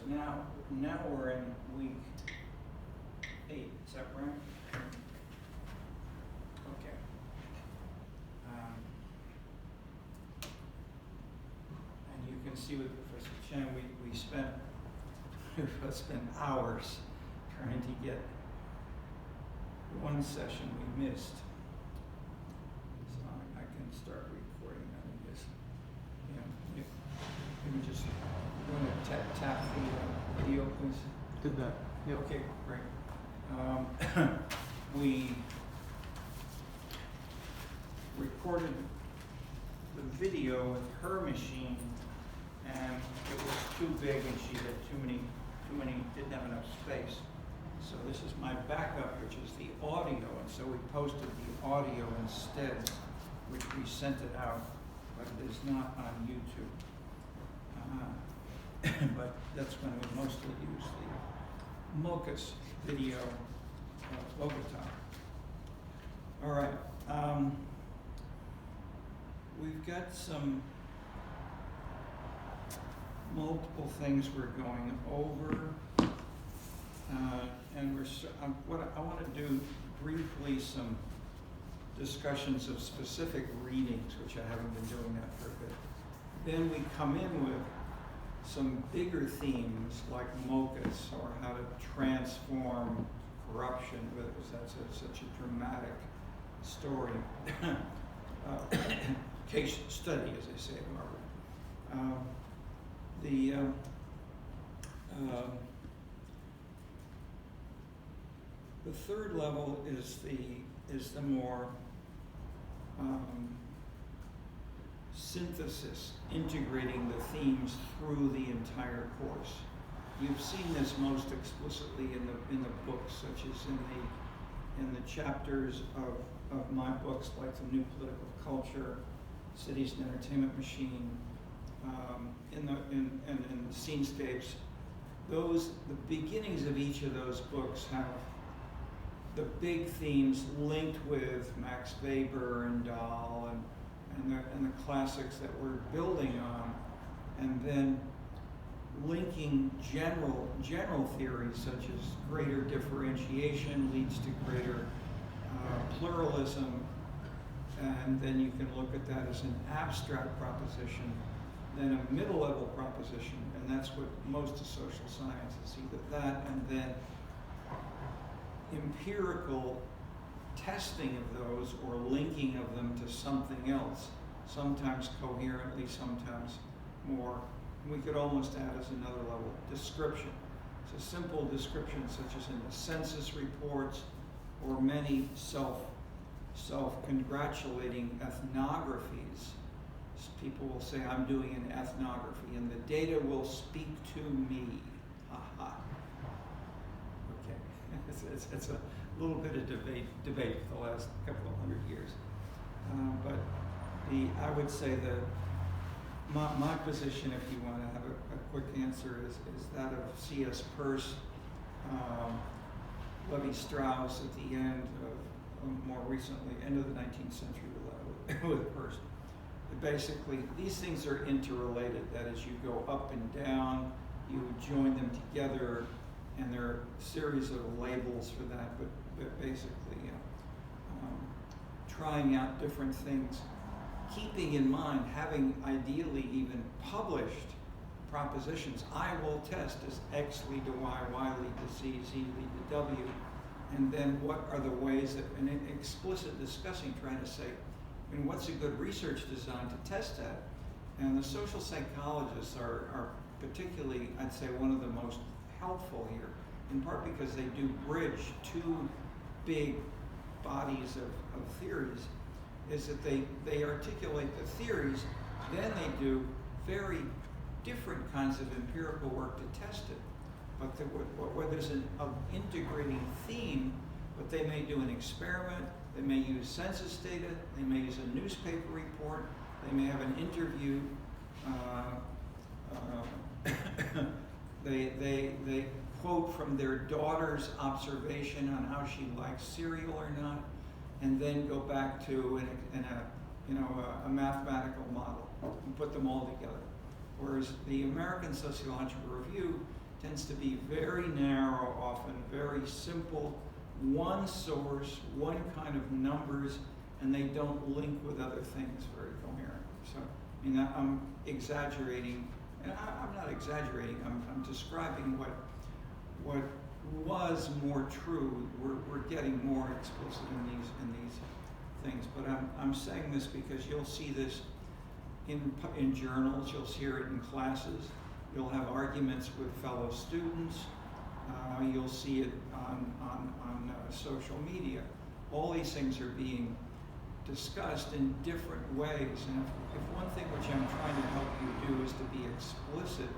now we're in week 8, is that right? Okay. And you can see with Professor Chen, we spent hours trying to get one session we missed. So I can start recording that, I guess. Yeah, let me just tap the video, please. Did that. Yep. Okay, great. We recorded the video with her machine, and it was too big, and she had too many, didn't have enough space. So this is my backup, which is the audio, and so we posted the audio instead, which we sent it out, but it is not on YouTube. But that's when we mostly use the Mocus video Bogota. All right, we've got some multiple things we're going over, and what I want to do briefly some discussions of specific readings, which I haven't been doing that for a bit. Then we come in with some bigger themes like Mocus, or how to transform corruption, because that's such a dramatic story. Case study, as they say at Harvard. The third level is the more synthesis, integrating the themes through the entire course. You've seen this most explicitly in the books, such as in the chapters of my books, like The New Political Culture, Cities and Entertainment Machine, in the Scenescapes. The beginnings of each of those books have the big themes linked with Max Weber and Dahl and the classics that we're building on, and then linking general theories such as greater differentiation leads to greater pluralism, and then you can look at that as an abstract proposition, then a middle-level proposition, and that's what most of social science is, either that and then empirical testing of those or linking of them to something else, sometimes coherently, sometimes more. We could almost add as another level description. So simple description, such as in the census reports or many self-congratulating ethnographies. People will say, I'm doing an ethnography, and the data will speak to me. Ha. Okay, it's a little bit of debate for the last couple of hundred years. But I would say my position, if you want to have a quick answer, is that of C.S. Peirce, Levi-Strauss at the end of, more recently, end of the 19th century with Peirce. Basically, these things are interrelated. That is, you go up and down, you join them together, and there are a series of labels for that, but basically trying out different things, keeping in mind, having ideally even published propositions. I will test as X lead to Y, Y lead to Z, Z lead to W, and then what are the ways that, and in explicit discussing, trying to say, what's a good research design to test that? And the social psychologists are particularly, I'd say, one of the most helpful here, in part because they do bridge two big bodies of theories, is that they articulate the theories, then they do very different kinds of empirical work to test it. But where there's an integrating theme, but they may do an experiment, they may use census data, they may use a newspaper report, they may have an interview, they quote from their daughter's observation on how she likes cereal or not, and then go back to a mathematical model and put them all together. Whereas the American Sociological Review tends to be very narrow, often very simple, one source, one kind of numbers, and they don't link with other things very coherent. So, I mean, I'm exaggerating, and I'm not exaggerating, I'm describing what was more true. We're getting more explicit in these things, but I'm saying this because you'll see this in journals, you'll hear it in classes, you'll have arguments with fellow students, you'll see it on social media. All these things are being discussed in different ways, and if one thing which I'm trying to help you do is to be explicit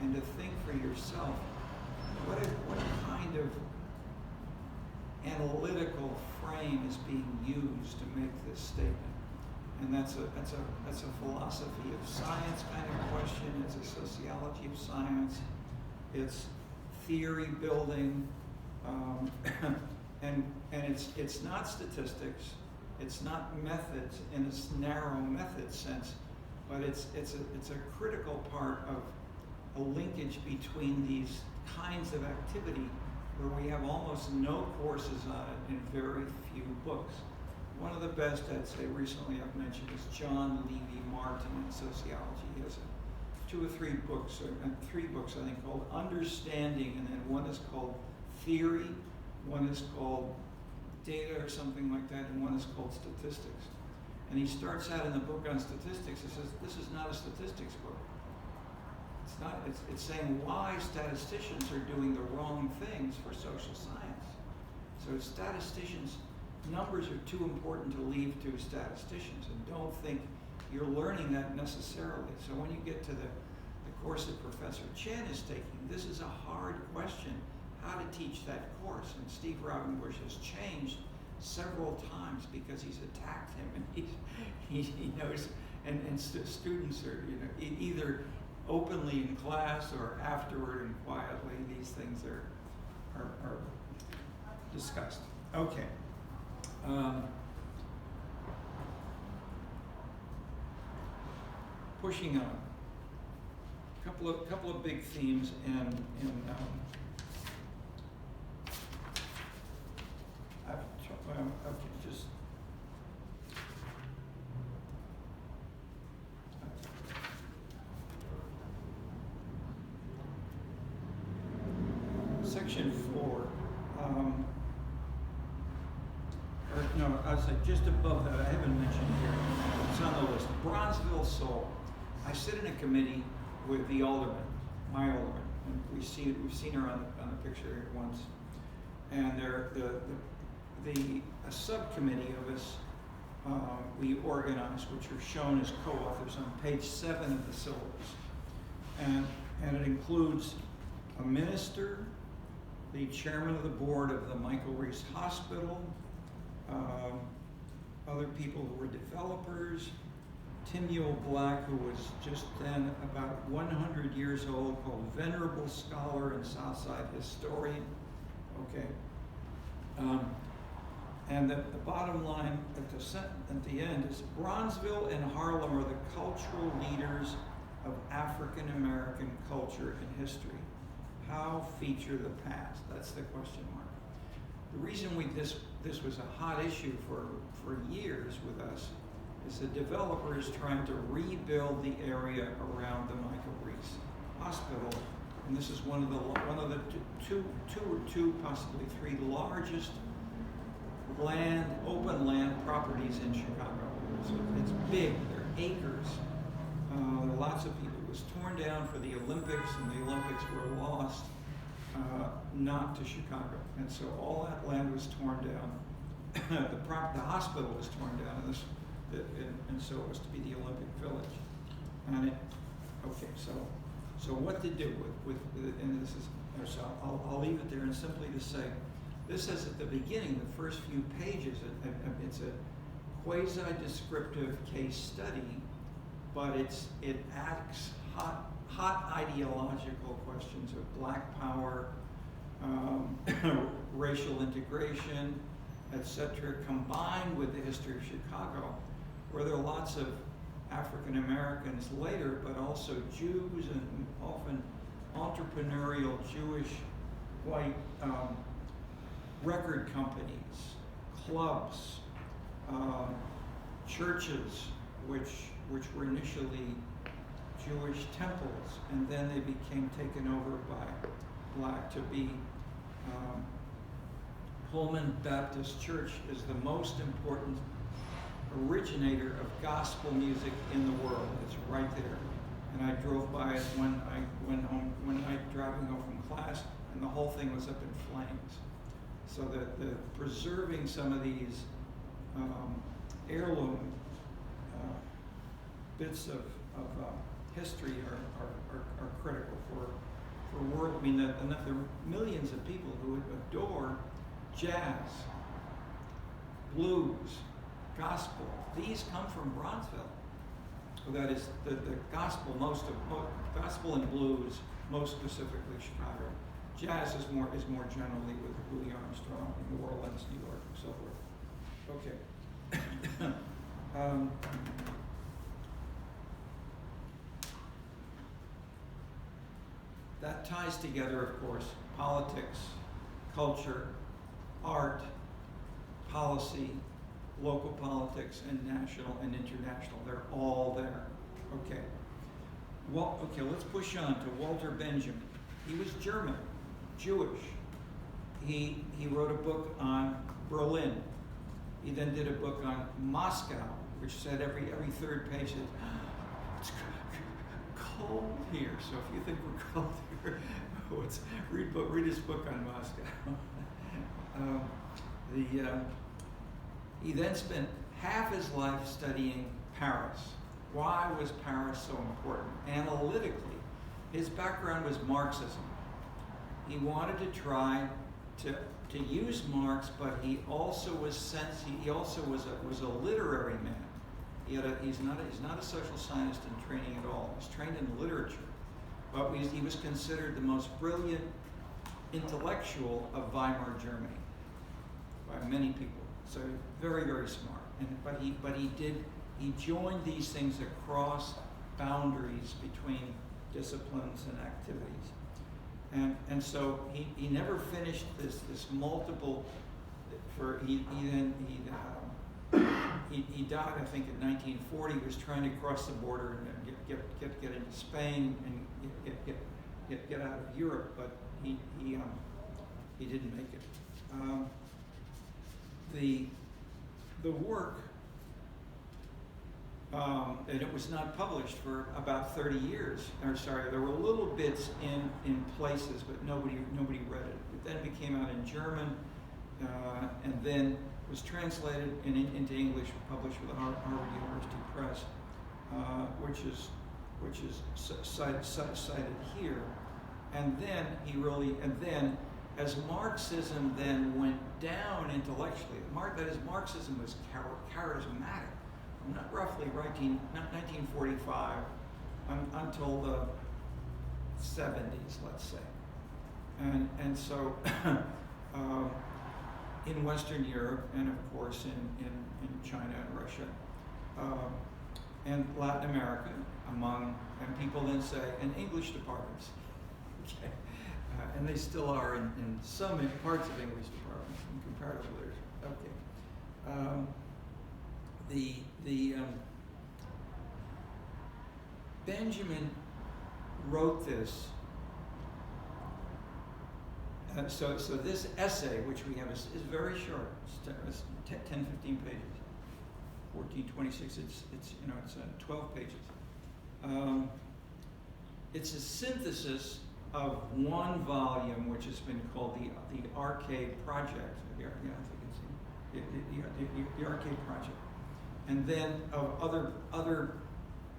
and to think for yourself, what kind of analytical frame is being used to make this statement? And that's a philosophy of science kind of question. It's a sociology of science. It's theory building, and it's not statistics. It's not methods in its narrow method sense, but it's a critical part of a linkage between these kinds of activity where we have almost no courses on it in very few books. One of the best, I'd say, recently I've mentioned is John Levy Martin in sociology. He has 2 or 3 books, or 3 books I think, called Understanding, and then one is called Theory, one is called Data or something like that, and one is called Statistics. And he starts out in the book on statistics, he says, this is not a statistics book. It's not, it's saying why statisticians are doing the wrong things for social science. So statisticians, numbers are too important to leave to statisticians, and don't think you're learning that necessarily. So when you get to the course that Professor Chen is taking, this is a hard question, how to teach that course. And Steve Robinbush has changed several times because he's attacked him, and he knows, and students are, either openly in class or afterward and quietly, these things are discussed. Okay. Pushing on. Couple of big themes Section 4. I was like just above that. I haven't mentioned here. It's on the list. Bronzeville Soul. I sit in a committee with the alderman, my alderman, and we've seen her on the picture here once. And a subcommittee of us we organized, which are shown as co-authors on page 7 of the syllabus, and it includes a minister, the chairman of the board of the Michael Reese Hospital, other people who were developers, Timuel Black, who was just then about 100 years old, called Venerable Scholar and Southside Historian. Okay. And the bottom line at the end is, Bronzeville and Harlem are the cultural leaders of African American culture and history. How feature the past? That's the question mark. The reason this was a hot issue for years with us is the developer is trying to rebuild the area around the Michael Reese Hospital, and this is one of the two, possibly 3 largest open land properties in Chicago. So it's big. There are acres. There are lots of people. It was torn down for the Olympics, and the Olympics were lost not to Chicago, and so all that land was torn down. The hospital was torn down, and so it was to be the Olympic Village. And so what to do with and this is, so I'll leave it there, and simply to say, this says at the beginning, the first few pages, it's a quasi-descriptive case study, but it asks hot ideological questions of black power, racial integration, etc., combined with the history of Chicago, where there are lots of African Americans later, but also Jews and often entrepreneurial Jewish white record companies, clubs, churches, which were initially Jewish temples, and then they became taken over by black to be. Pullman Baptist Church is the most important originator of gospel music in the world. It's right there. And I drove by it when I went home, driving home from class, and the whole thing was up in flames. So that the preserving some of these heirloom bits of history are critical for world. I mean, there are millions of people who adore jazz, blues, gospel. These come from Bronzeville. So that is the gospel, gospel and blues, most specifically Chicago. Jazz is more generally with Louis Armstrong, New Orleans, New York, and so forth. Okay. That ties together, of course, politics, culture, art, policy, local politics, and national and international. They're all there. Okay. Well, okay, let's push on to Walter Benjamin. He was German, Jewish. He wrote a book on Berlin. He then did a book on Moscow, which said every third page said, it's cold here. So if you think we're cold here, read his book on Moscow. He then spent half his life studying Paris. Why was Paris so important? Analytically, his background was Marxism. He wanted to try to use Marx, but he also was a literary man. He's not a social scientist in training at all. He's trained in literature, but he was considered the most brilliant intellectual of Weimar Germany by many people. So very, very smart. But he joined these things across boundaries between disciplines and activities. And so he never finished this multiple. He died, I think, in 1940. He was trying to cross the border and get into Spain and get out of Europe, but he didn't make it. The work, and it was not published for about 30 years. There were little bits in places, but nobody read it. It then became out in German, and then was translated into English, published with the Harvard University Press, which is cited here. And then as Marxism then went down intellectually, Marxism was charismatic, roughly 1945 until the 70s, let's say. And so in Western Europe, and of course in China and Russia, and Latin America, and people then say, and English departments. Okay. And they still are in some parts of English departments in comparative literature. Okay. Benjamin wrote this. So this essay, which we have, is very short. It's 10, 15 pages. 1426. It's 12 pages. It's a synthesis of one volume, which has been called the Arcade Project. Yeah, I think it's the Arcade Project, and then of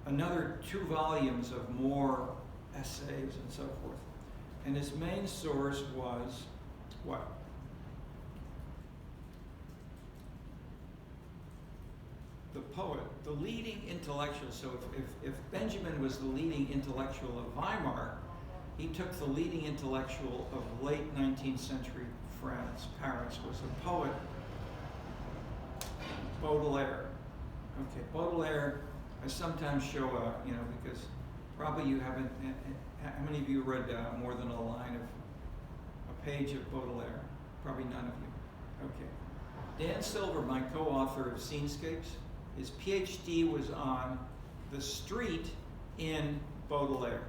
another 2 volumes of more essays and so forth. And his main source was what? The poet, the leading intellectual. So if Benjamin was the leading intellectual of Weimar, he took the leading intellectual of late 19th century France. Paris was a poet, Baudelaire. Okay, Baudelaire, I sometimes show because Probably you haven't, how many of you read more than a line of, a page of Baudelaire? Probably none of you. Okay. Dan Silver, my co-author of Scenescapes, his PhD was on the street in Baudelaire.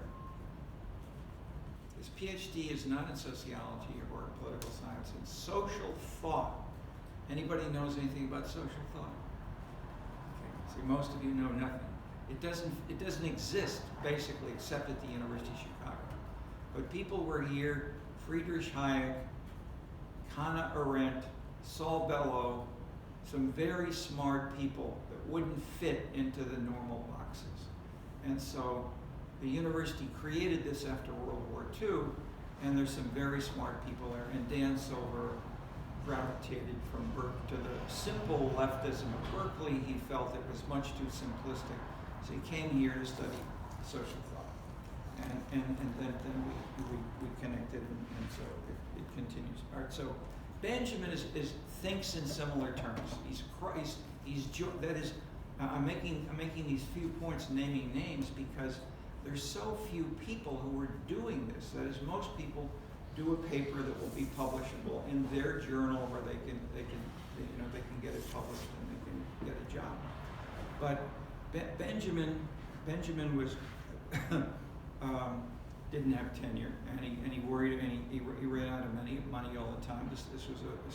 His PhD is not in sociology or political science, it's social thought. Anybody knows anything about social thought? Okay, see, most of you know nothing. It doesn't exist, basically, except at the University of Chicago. But people were here, Friedrich Hayek, Hannah Arendt, Saul Bellow, some very smart people that wouldn't fit into the normal boxes. And so the university created this after World War II, and there's some very smart people there. And Dan Silver gravitated from Berkeley to the simple leftism of Berkeley. He felt it was much too simplistic. So he came here to study social thought. And then we connected, and so it continues. All right, so Benjamin thinks in similar terms. I'm making these few points, naming names, because there's so few people who are doing this. That is, most people do a paper that will be publishable in their journal, where they can get it published and they can get a job. But Benjamin was didn't have tenure, and he worried, and he ran out of money all the time. This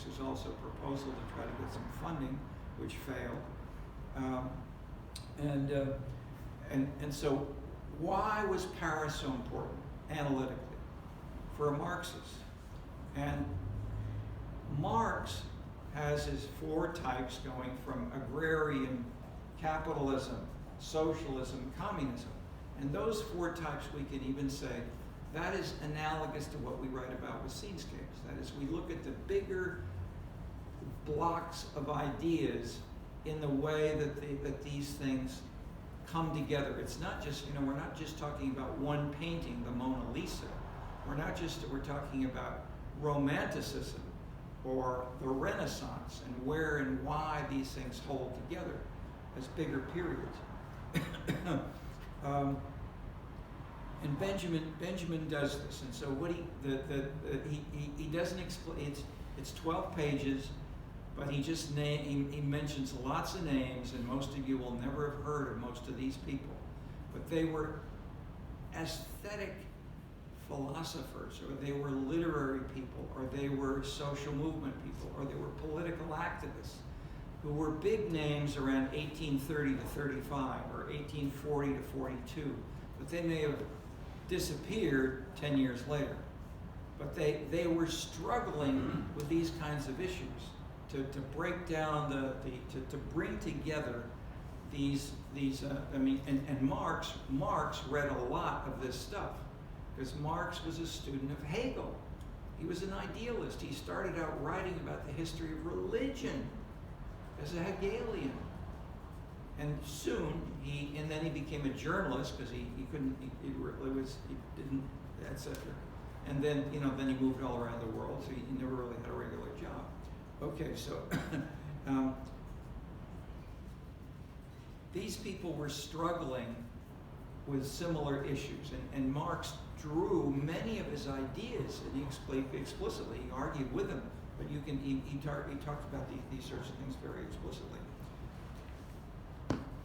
was also a proposal to try to get some funding, which failed. And so, why was Paris so important analytically for a Marxist? And Marx has his four types going from agrarian, capitalism, socialism, communism. And those four types, we can even say, that is analogous to what we write about with Scenescapes. That is, we look at the bigger blocks of ideas in the way that these things come together. It's not just, we're not just talking about one painting, the Mona Lisa. We're talking about Romanticism or the Renaissance, and where and why these things hold together as bigger periods. And Benjamin does this, and so what he doesn't explain. It's 12 pages, but he mentions lots of names, and most of you will never have heard of most of these people, but they were aesthetic philosophers, or they were literary people, or they were social movement people, or they were political activists who were big names around 1830 to 35 or 1840 to 42, but they may have disappeared 10 years later. But they were struggling with these kinds of issues to break down to bring together these and Marx read a lot of this stuff, because Marx was a student of Hegel. He was an idealist. He started out writing about the history of religion as a Hegelian, and soon then he became a journalist, because he didn't, etc. And then then he moved all around the world, so he never really had a regular job. Okay, so these people were struggling with similar issues, and Marx drew many of his ideas, and he explained explicitly. He argued with them, but he talked about these sorts of things very explicitly.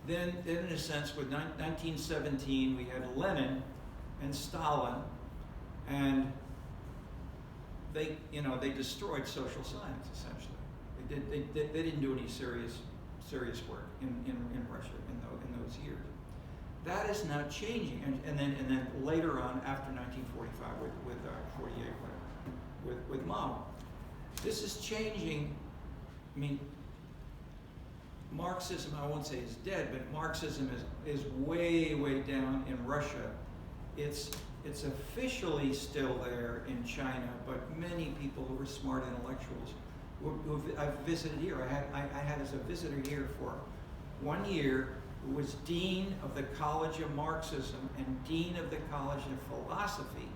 Then in a sense, with 1917, we had Lenin and Stalin, and they destroyed social science essentially. They didn't do any serious work in Russia in those years. That is now changing, and then later on, after 1945, with 48, whatever, with Mao, this is changing. I mean, Marxism, I won't say is dead, but Marxism is way down in Russia. It's officially still there in China, but many people who were smart intellectuals who I've visited here. I had as a visitor here for 1 year, who was dean of the College of Marxism and dean of the College of Philosophy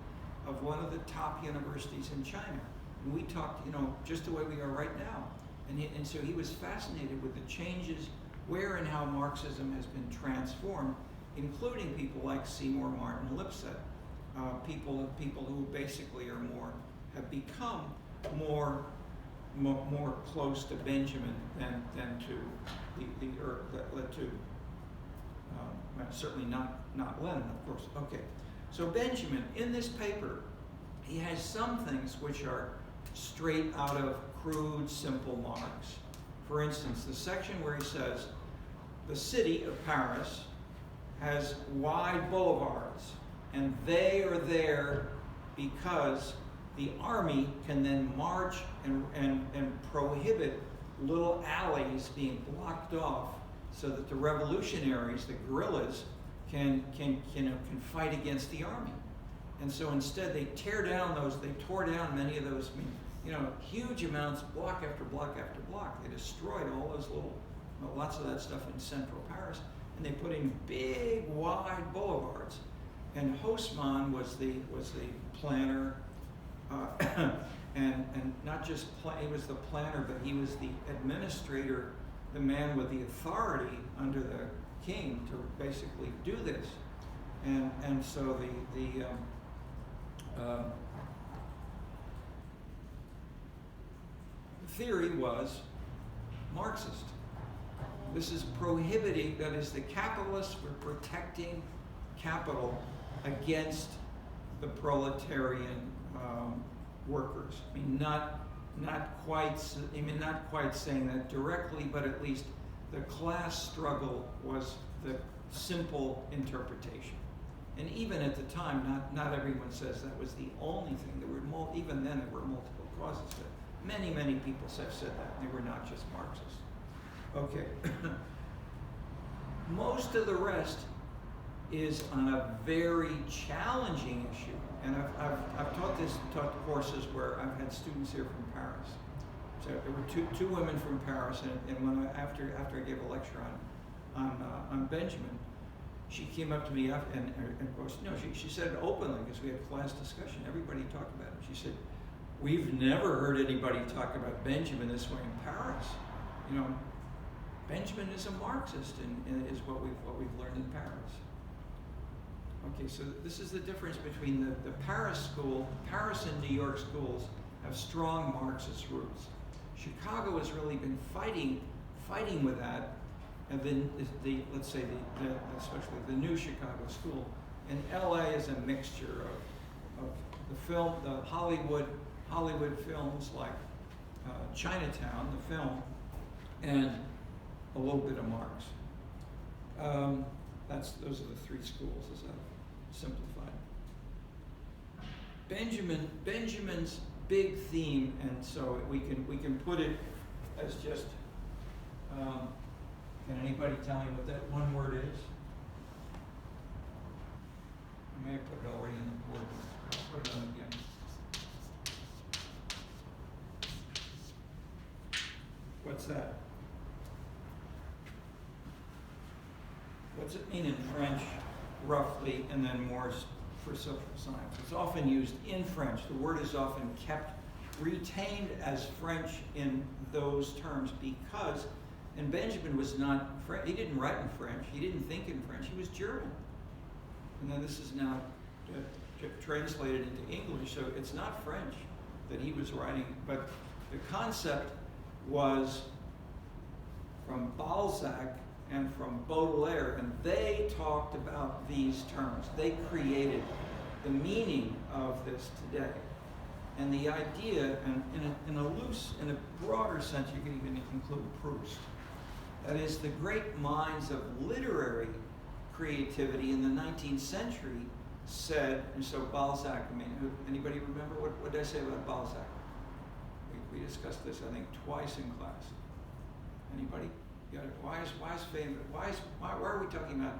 of one of the top universities in China. And we talked, just the way we are right now. And so he was fascinated with the changes, where and how Marxism has been transformed including people like Seymour Martin Lipset, people who basically have become more close to Benjamin than to certainly not Lenin, of course. Okay, so Benjamin, in this paper, he has some things which are straight out of crude, simple Marx. For instance, the section where he says, the city of Paris has wide boulevards, and they are there because the army can then march and prohibit little alleys being blocked off so that the revolutionaries, the guerrillas, can fight against the army. And so instead they tore down many of those, huge amounts, block after block after block. They destroyed all those lots of that stuff in central Paris, and they put in big, wide boulevards. And Haussmann was the planner, and not just he was the planner, but he was the administrator, the man with the authority under the king to basically do this. And so the theory was Marxist. This is prohibiting, that is, the capitalists were protecting capital against the proletarian workers. I mean, not quite saying that directly, but at least the class struggle was the simple interpretation. And even at the time, not everyone says that was the only thing. Even then, there were multiple causes. But many people have said that. They were not just Marxists. Okay. Most of the rest is on a very challenging issue. And I've taught courses where I've had students here from Paris. So there were two women from Paris, and when after I gave a lecture on Benjamin, she came up to me and of course, she said it openly because we had class discussion. Everybody talked about it. She said, "We've never heard anybody talk about Benjamin this way in Paris. Benjamin is a Marxist, and is what we've learned in Paris." Okay, so this is the difference between the Paris school. Paris and New York schools have strong Marxist roots. Chicago has really been fighting with that, and then especially the new Chicago school. And LA is a mixture of the Hollywood films like Chinatown, the film, and a little bit of Marx. Those are the three schools as I've simplified. Benjamin's big theme, and so we can put it as just. Can anybody tell me what that one word is? I may have put it already in the board. I'll put it on again. What's that? What's it mean in French, roughly, and then more for social science? It's often used in French. The word is often retained as French in those terms because, and Benjamin was not French. He didn't write in French. He didn't think in French. He was German. And then this is now translated into English, so it's not French that he was writing, but the concept was from Balzac and from Baudelaire, and they talked about these terms. They created the meaning of this today. And the idea, and in a broader sense, you can even include Proust. That is, the great minds of literary creativity in the 19th century said, and so Balzac, anybody remember, what did I say about Balzac? We discussed this, I think, twice in class. Anybody? Why are we talking about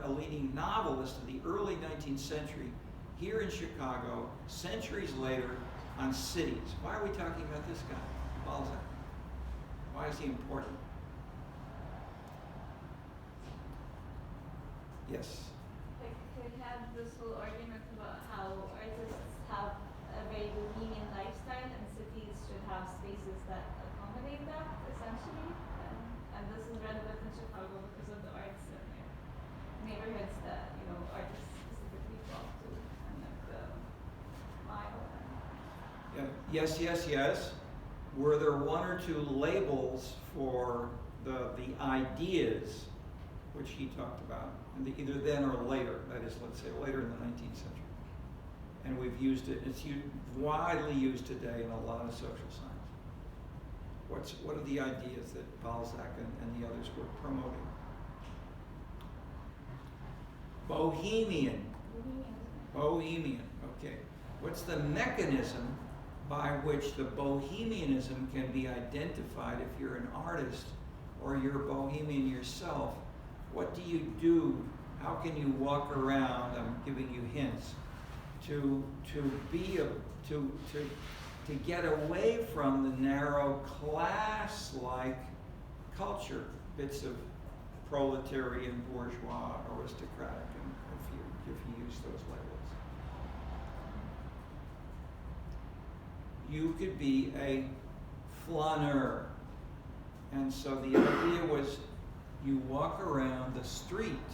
a leading novelist of the early 19th century here in Chicago, centuries later, on cities? Why are we talking about this guy, Balzac? Why is he important? Yes? We had this whole argument about how artists have a very bohemian lifestyle and cities should have spaces that accommodate that, essentially. And this is relevant in Chicago because of the arts and Yes, yes, yes. Were there one or two labels for the ideas, which he talked about, and either then or later, that is, let's say later in the 19th century. And we've used it, it's widely used today in a lot of social science. What are the ideas that Balzac and the others were promoting? Bohemian. Bohemian, okay. What's the mechanism by which the bohemianism can be identified if you're an artist or you're a bohemian yourself? What do you do? How can you walk around? I'm giving you hints to get away from the narrow class-like culture, bits of proletarian, bourgeois, aristocratic, and if you use those labels. You could be a flâneur. And so the idea was you walk around the street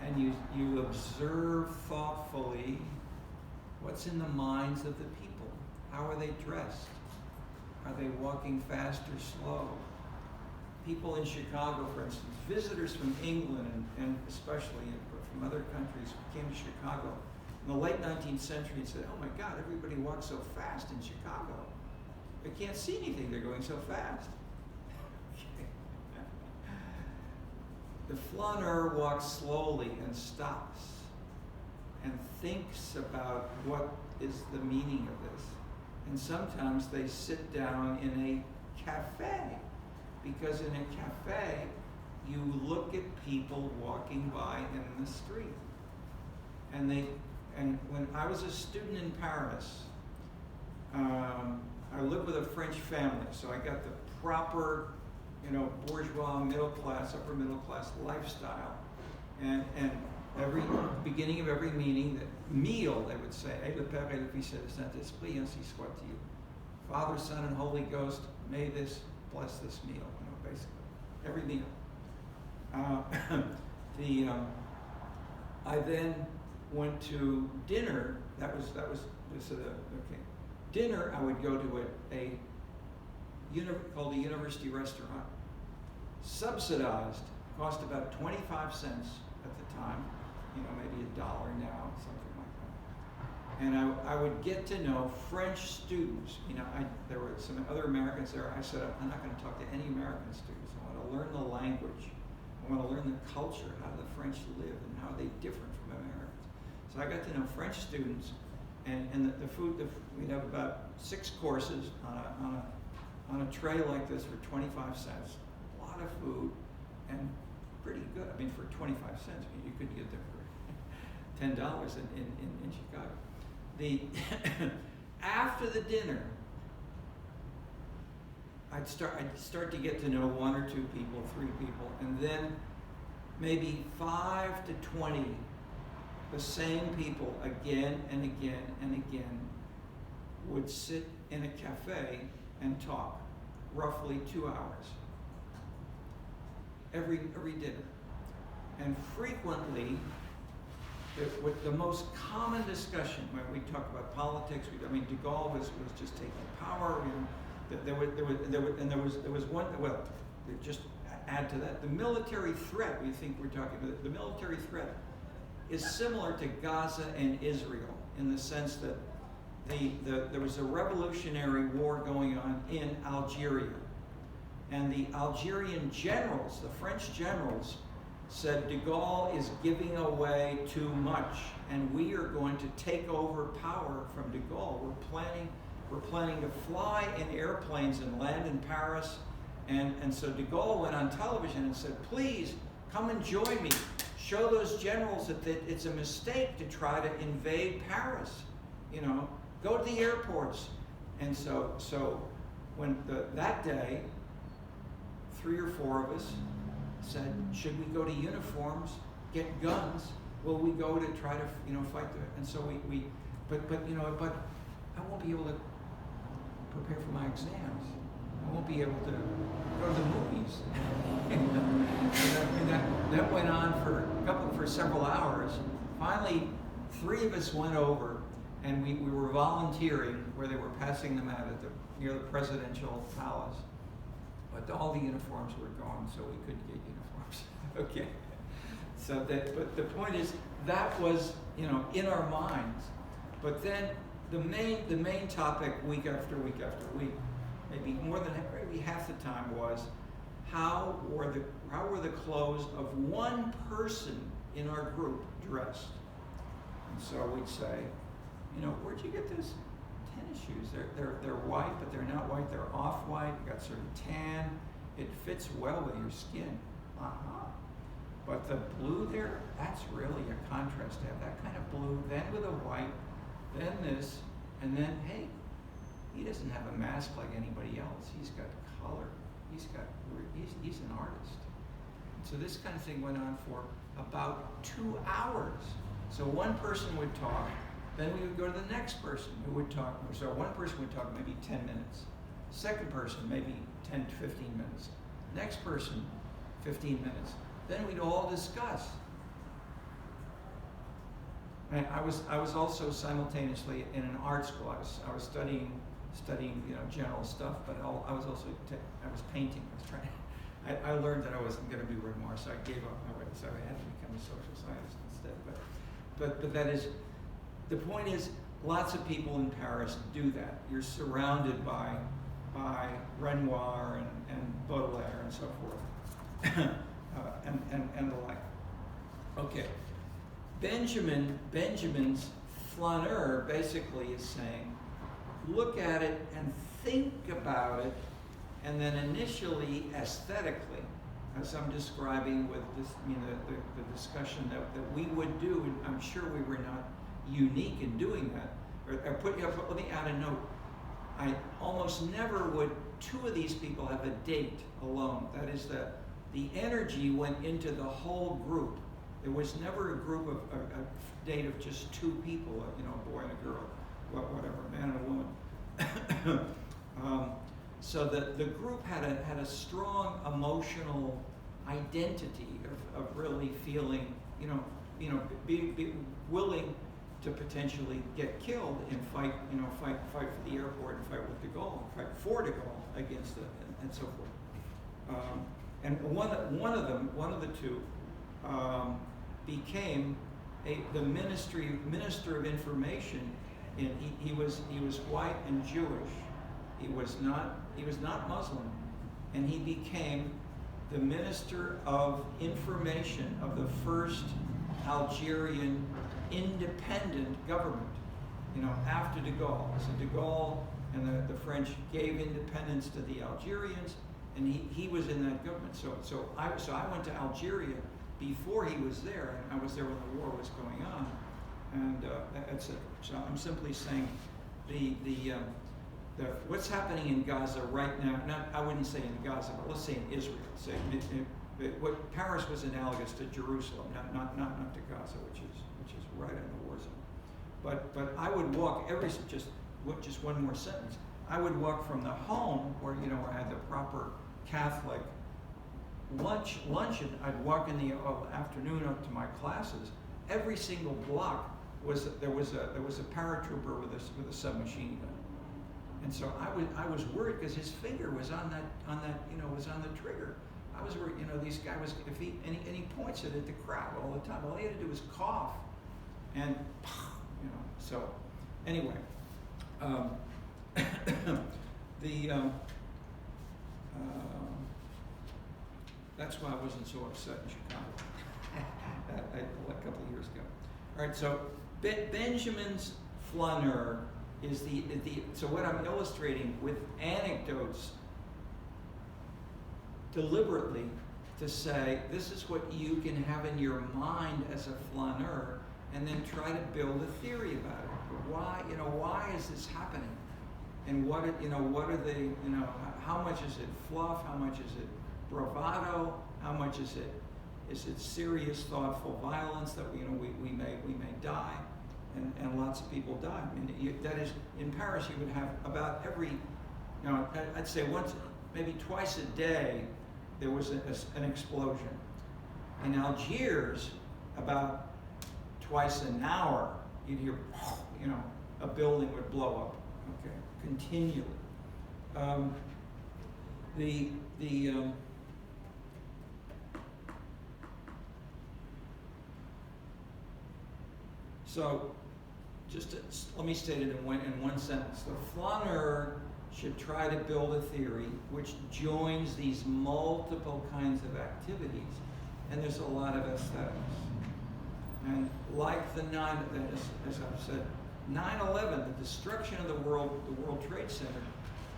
and you observe thoughtfully what's in the minds of the people. How are they dressed? Are they walking fast or slow? People in Chicago, for instance, visitors from England and especially from other countries came to Chicago in the late 19th century and said, oh my God, everybody walks so fast in Chicago. They can't see anything, they're going so fast. The flâneur walks slowly and stops and thinks about what is the meaning of this. And sometimes they sit down in a cafe, because in a cafe, you look at people walking by in the street. And when I was a student in Paris, I lived with a French family, so I got the proper, bourgeois, middle class, upper middle class lifestyle. And every beginning of every meal, they would say, "Et le Père et le Fils et le Saint-Esprit, ainsi soit to you." Father, Son, and Holy Ghost, may this bless this meal. Basically, every meal. I then went to dinner. That was okay. Dinner, I would go to a called a university restaurant, subsidized, cost about 25 cents at the time, maybe $1 now, something like that. And I would get to know French students. There were some other Americans there. I said, I'm not going to talk to any American students. I want to learn the language. I want to learn the culture, how the French live and how they different from Americans. So I got to know French students, and the food, we'd have about 6 courses on a tray like this for 25 cents. A lot of food and pretty good. I mean, for 25 cents, you could get there for $10 in Chicago. After the dinner, I'd start to get to know 1 or 2 people, 3 people, and then maybe 5 to 20, the same people again and again and again would sit in a cafe and talk, roughly 2 hours, every dinner. And frequently, the most common discussion when we talk about politics, de Gaulle was just taking power. There was one. Well, just add to that, the military threat. We think we're talking about the military threat is similar to Gaza and Israel in the sense that there was a revolutionary war going on in Algeria, and the Algerian generals, the French generals, said de Gaulle is giving away too much, and we are going to take over power from de Gaulle. We're planning to fly in airplanes and land in Paris, and so de Gaulle went on television and said, "Please come and join me. Show those generals that it's a mistake to try to invade Paris. Go to the airports." And so when that day, 3 or 4 of us said, "Should we go to uniforms, get guns? Will we go to try to fight the?" And so but I won't be able to prepare for my exams. I won't be able to go to the movies. and that went on for several hours. Finally, 3 of us went over, and we were volunteering where they were passing them out at near the presidential palace. But all the uniforms were gone, so we couldn't get uniforms. Okay. So but the point is, that was, in our minds. But then the main topic week after week after week, maybe half the time, was how were the clothes of one person in our group dressed? And so we'd say, where'd you get those tennis shoes? They're white, but they're not white. They're off-white. You got sort of tan. It fits well with your skin. But the blue there, that's really a contrast to have that kind of blue, then with a white, then this, and then, hey, he doesn't have a mask like anybody else. He's got color. He's an artist. So this kind of thing went on for about 2 hours. So one person would talk, then we would go to the next person who would talk. So one person would talk maybe 10 minutes. Second person, maybe 10 to 15 minutes. Next person, 15 minutes. Then we'd all discuss. And I was also simultaneously in an art school. I was studying general stuff, but I was also I was painting. I learned that I wasn't going to do Renoir, so I gave up my way. So I had to become a social scientist instead. But that is, the point is, lots of people in Paris do that. You're surrounded by Renoir and Baudelaire and so forth, and the like. Okay, Benjamin's flaneur basically is saying, look at it and think about it, and then initially aesthetically, as I'm describing with this, the discussion that we would do, and I'm sure we were not unique in doing that. Let me add a note. I almost never would two of these people have a date alone. That is, that the energy went into the whole group. There was never a group of a date of just two people, a boy and a girl, whatever, a man and a woman. So the group had a strong emotional identity of really feeling, be willing to potentially get killed and fight for the airport and fight with de Gaulle, fight for de Gaulle against it, and so forth. And one of the two, became the minister of information. And he was white and Jewish. He was not Muslim, and he became the minister of information of the first Algerian independent government. After de Gaulle. So de Gaulle and the French gave independence to the Algerians, and he was in that government. So I went to Algeria before he was there, and I was there when the war was going on, and etc. So I'm simply saying what's happening in Gaza right now. I wouldn't say in Gaza, but let's say in Israel. Say what Paris was analogous to Jerusalem, not to Gaza, which is right in the war zone. But I would walk just one more sentence. I would walk from the home where I had the proper Catholic luncheon. I'd walk in the afternoon up to my classes. Every single block there was a paratrooper with a submachine gun, and so I was worried because his finger was on that was on the trigger. I was worried, this guy was, and he points it at the crowd all the time. All he had to do was cough, and so anyway, that's why I wasn't so upset in Chicago a couple of years ago. All right, so Benjamin's flaneur is so what I'm illustrating with anecdotes deliberately to say this is what you can have in your mind as a flaneur, and then try to build a theory about it. Why is this happening? And what are they, how much is it fluff? How much is it bravado? How much is it serious, thoughtful violence that we may die, and lots of people die. I mean, that is, in Paris you would have about every, I'd say once, maybe twice a day, there was an explosion. In Algiers, about twice an hour, you'd hear, a building would blow up, okay, continually. So, let me state it in one sentence. The flaneur should try to build a theory which joins these multiple kinds of activities, and there's a lot of aesthetics. And like as I've said, 9/11, the destruction of the World Trade Center,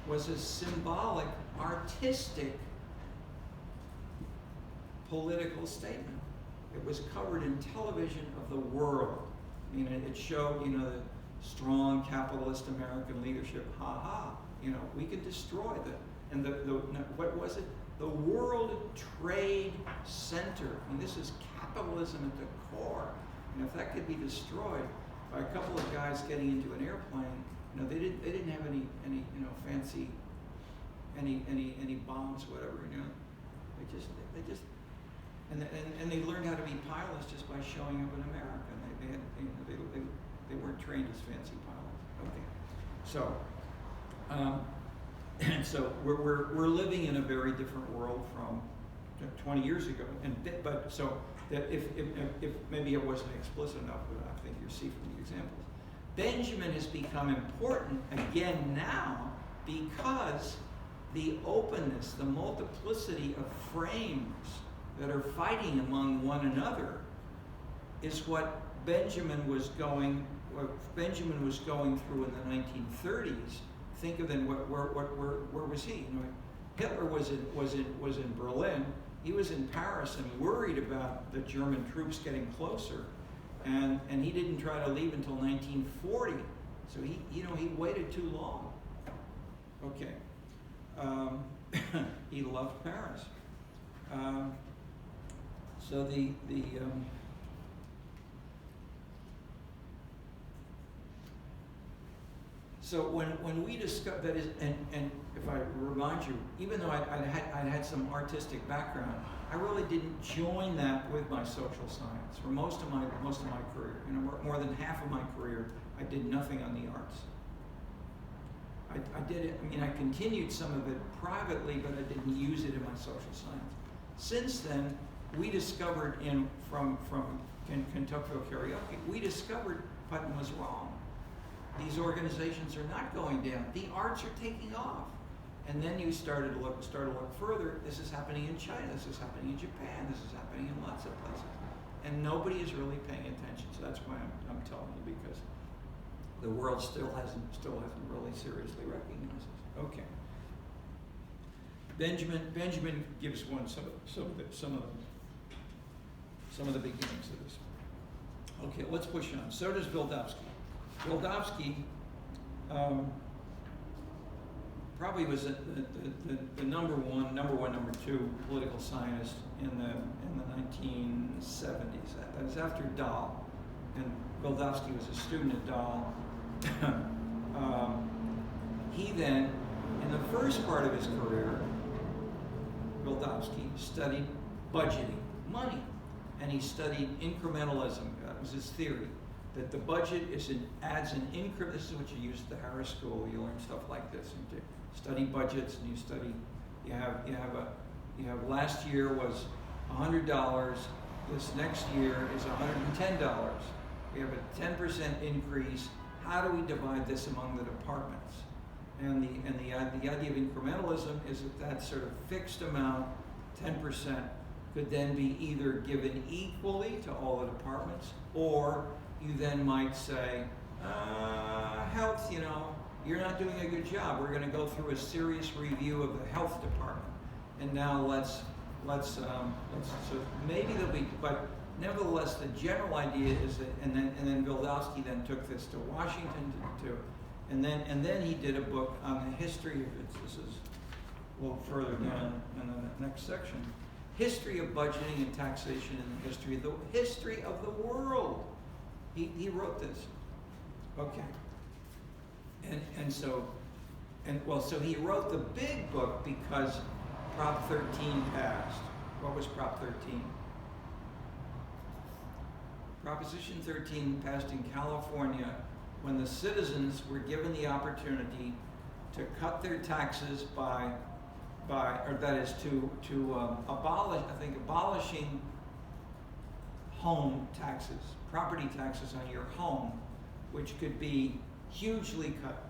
was a symbolic, artistic, political statement. It was covered in television of the world. I mean, it showed, the strong capitalist American leadership. Ha ha! We could destroy and what was it? The World Trade Center. I mean, this is capitalism at the core. And if that could be destroyed by a couple of guys getting into an airplane, they didn't have any fancy any bombs, whatever. They just and they learned how to be pilots just by showing up in America. And they weren't trained as fancy pilots. Okay, so and so we're living in a very different world from 20 years ago. But so that if maybe it wasn't explicit enough, but I think you see from the examples, Benjamin has become important again now because the openness, the multiplicity of frames that are fighting among one another is what Benjamin was going through in the 1930s. Think of then where was he? Hitler was in Berlin. He was in Paris and worried about the German troops getting closer, and he didn't try to leave until 1940. So he waited too long. Okay, he loved Paris. So so when we discovered that is, and if I remind you, even though I'd had some artistic background, I really didn't join that with my social science for most of my career. More than half of my career, I did nothing on the arts. I did it. I mean, I continued some of it privately, but I didn't use it in my social science. Since then, we discovered from Kentucky Karaoke, we discovered Putnam was wrong. These organizations are not going down. The arts are taking off. And then you started to look further. This is happening in China. This is happening in Japan. This is happening in lots of places. And nobody is really paying attention. So that's why I'm telling you, because the world still hasn't really seriously recognized this. Okay. Benjamin gives some of the beginnings of this. Okay, let's push on. So does Wildavsky. Wildavsky probably was the number two political scientist in the 1970s. That was after Dahl, and Wildavsky was a student at Dahl. He then, in the first part of his career, Wildavsky studied budgeting, money, and he studied incrementalism. That was his theory. That the budget adds an increment. This is what you use at the Harris School. You learn stuff like this. And you study budgets, and you have last year was $100. This next year is $110. We have a 10% increase. How do we divide this among the departments? And the idea of incrementalism is that sort of fixed amount, 10%, could then be either given equally to all the departments, or you then might say, health, you're not doing a good job. We're going to go through a serious review of the health department, and now let's so maybe there'll be, but nevertheless, the general idea is that, and then Wildavsky then took this to Washington and then he did a book on the history of it. This is a little further down in the next section. History of budgeting and taxation in the history of the world. He wrote this. Okay. So he wrote the big book because Prop 13 passed. What was Prop 13? Proposition 13 passed in California when the citizens were given the opportunity to cut their taxes or that is to abolishing home taxes, property taxes on your home, which could be hugely cut.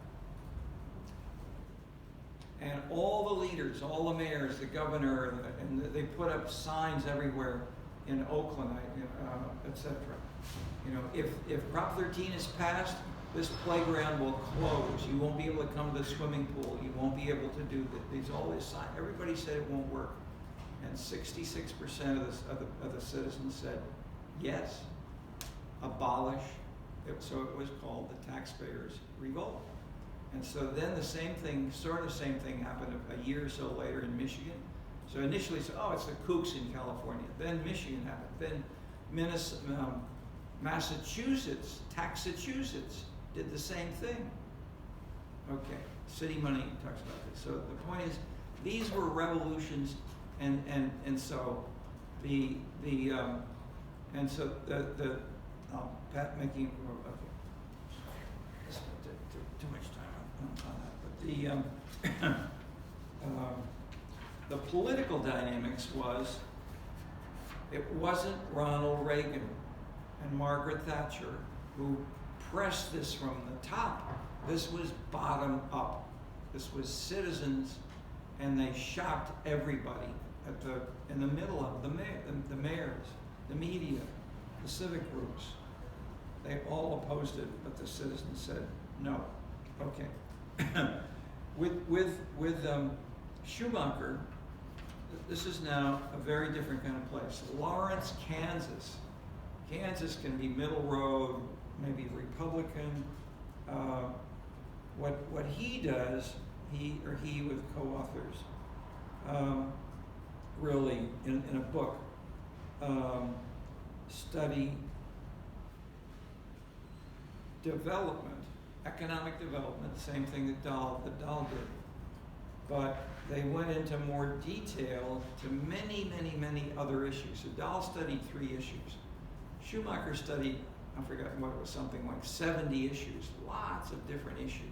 And all the leaders, all the mayors, the governor, and they put up signs everywhere in Oakland, etc. You know, if Prop 13 is passed, this playground will close. You won't be able to come to the swimming pool. You won't be able to do these all this sign. Everybody said it won't work, and 66% of the citizens said yes, abolish. So it was called the Taxpayers' Revolt. And so then the same thing happened a year or so later in Michigan. So initially, it's the kooks in California. Then Michigan happened. Then Massachusetts, Taxachusetts, did the same thing. Okay, City Money talks about this. So the point is, these were revolutions, and so Pat making okay. Too much time on that. But the political dynamics was, it wasn't Ronald Reagan and Margaret Thatcher who pressed this from the top. This was bottom up. This was citizens, and they shocked everybody in the middle of the mayors, the media, the civic groups. They all opposed it, but the citizens said no. Okay. with Schumacher, this is now a very different kind of place. Lawrence, Kansas. Kansas can be middle road, maybe Republican. What he does, he with co-authors, really in a book, study development, economic development, same thing that Dahl did. But they went into more detail to many, many, many other issues. So Dahl studied 3 issues. Schumacher studied, I forgot what it was, something like 70 issues, lots of different issues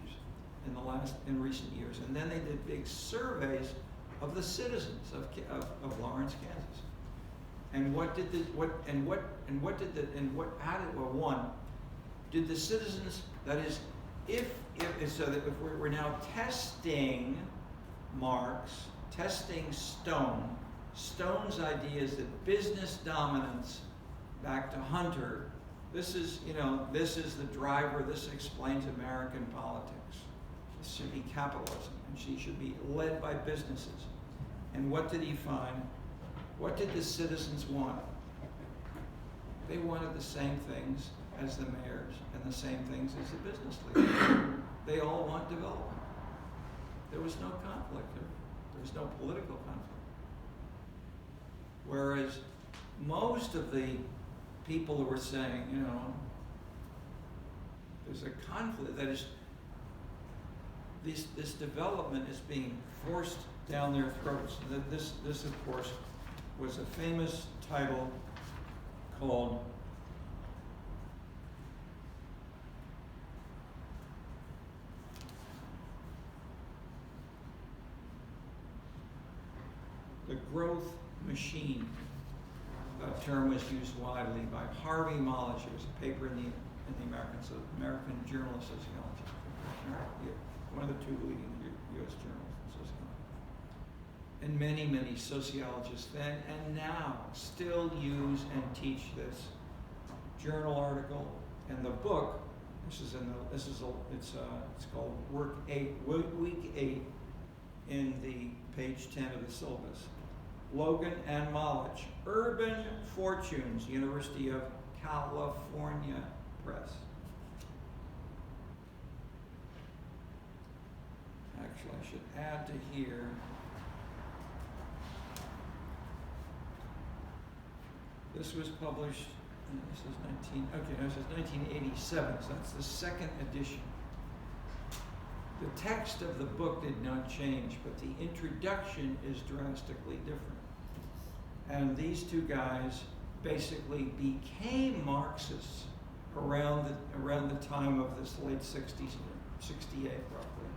in recent years. And then they did big surveys of the citizens of Lawrence, Kansas. And did the citizens, that is, if we're now testing Marx, testing Stone's ideas that business dominance, back to Hunter, this is the driver, this explains American politics. This should be capitalism, and she should be led by businesses. And what did he find? What did the citizens want? They wanted the same things as the mayors and the same things as the business leaders. They all want development. There was no conflict. There was no political conflict. Whereas most of the people who were saying, there's a conflict, that is, this development is being forced down their throats. This of course, was a famous title called The Growth Machine. A term was used widely by Harvey Mollish. It was a paper in the American Journal of Sociology, one of the 2 leading U.S. journals in sociology. And many, many sociologists then and now still use and teach this journal article, and the book. It's called Week 8 in the page 10 of the syllabus. Logan and Mollich, Urban Fortunes, University of California Press. Actually, I should add to here. This was published, this is 1987, so that's the 2nd edition. The text of the book did not change, but the introduction is drastically different. And these 2 guys basically became Marxists around the time of this late 60s, 68 roughly,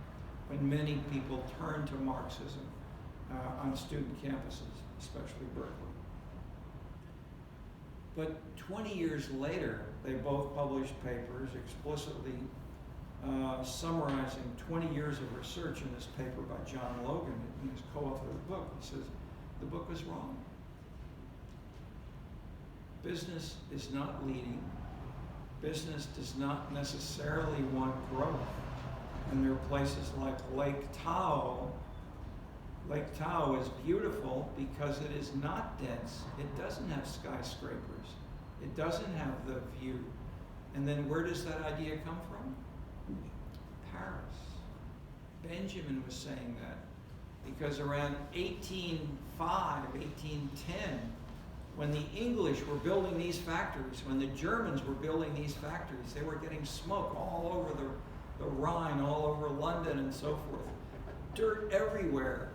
when many people turned to Marxism on student campuses, especially Berkeley. But 20 years later, they both published papers explicitly summarizing 20 years of research in this paper by John Logan, he was co-author of the book. He says, the book was wrong. Business is not leading. Business does not necessarily want growth. And there are places like Lake Tahoe. Lake Tahoe is beautiful because it is not dense. It doesn't have skyscrapers. It doesn't have the view. And then where does that idea come from? Paris. Benjamin was saying that because around 1805, 1810, when the English were building these factories, when the Germans were building these factories, they were getting smoke all over the Rhine, all over London and so forth. Dirt everywhere.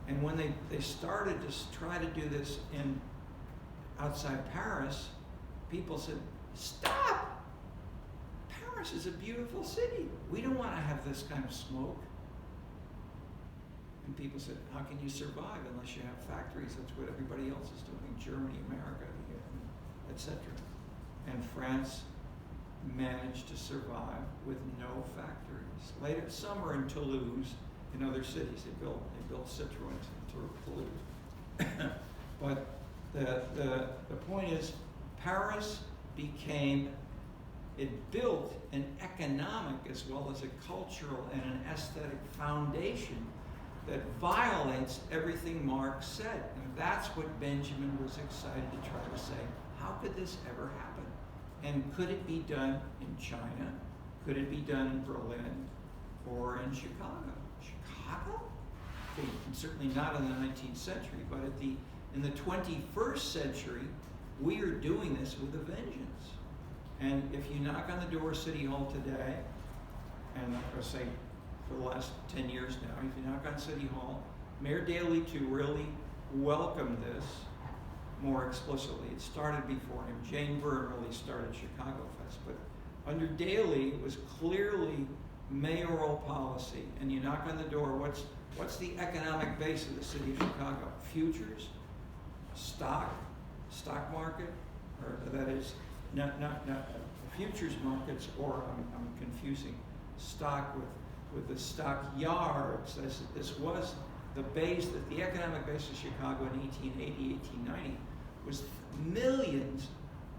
And when they started to try to do this outside Paris, people said, stop! Paris is a beautiful city. We don't want to have this kind of smoke. And people said, how can you survive unless you have factories? That's what everybody else is doing. Germany, America, etc. And France managed to survive with no factories. Later, some are in Toulouse, in other cities. They built Citroëns in Toulouse. But the point is, Paris it built an economic as well as a cultural and an aesthetic foundation that violates everything Marx said. And that's what Benjamin was excited to try to say. How could this ever happen? And could it be done in China? Could it be done in Berlin or in Chicago? Chicago? Okay, certainly not in the 19th century, but in the 21st century, we are doing this with a vengeance. And if you knock on the door of City Hall today, and I'll say for the last 10 years now, if you knock on City Hall, Mayor Daley too really welcomed this more explicitly. It started before him. Jane Byrne really started Chicago Fest, but under Daley, it was clearly mayoral policy. And you knock on the door, what's the economic base of the city of Chicago? Futures, stock market, or that is not futures markets, or I'm confusing stock with the stock yards. This was the base, that the economic base of Chicago in 1880, 1890 was millions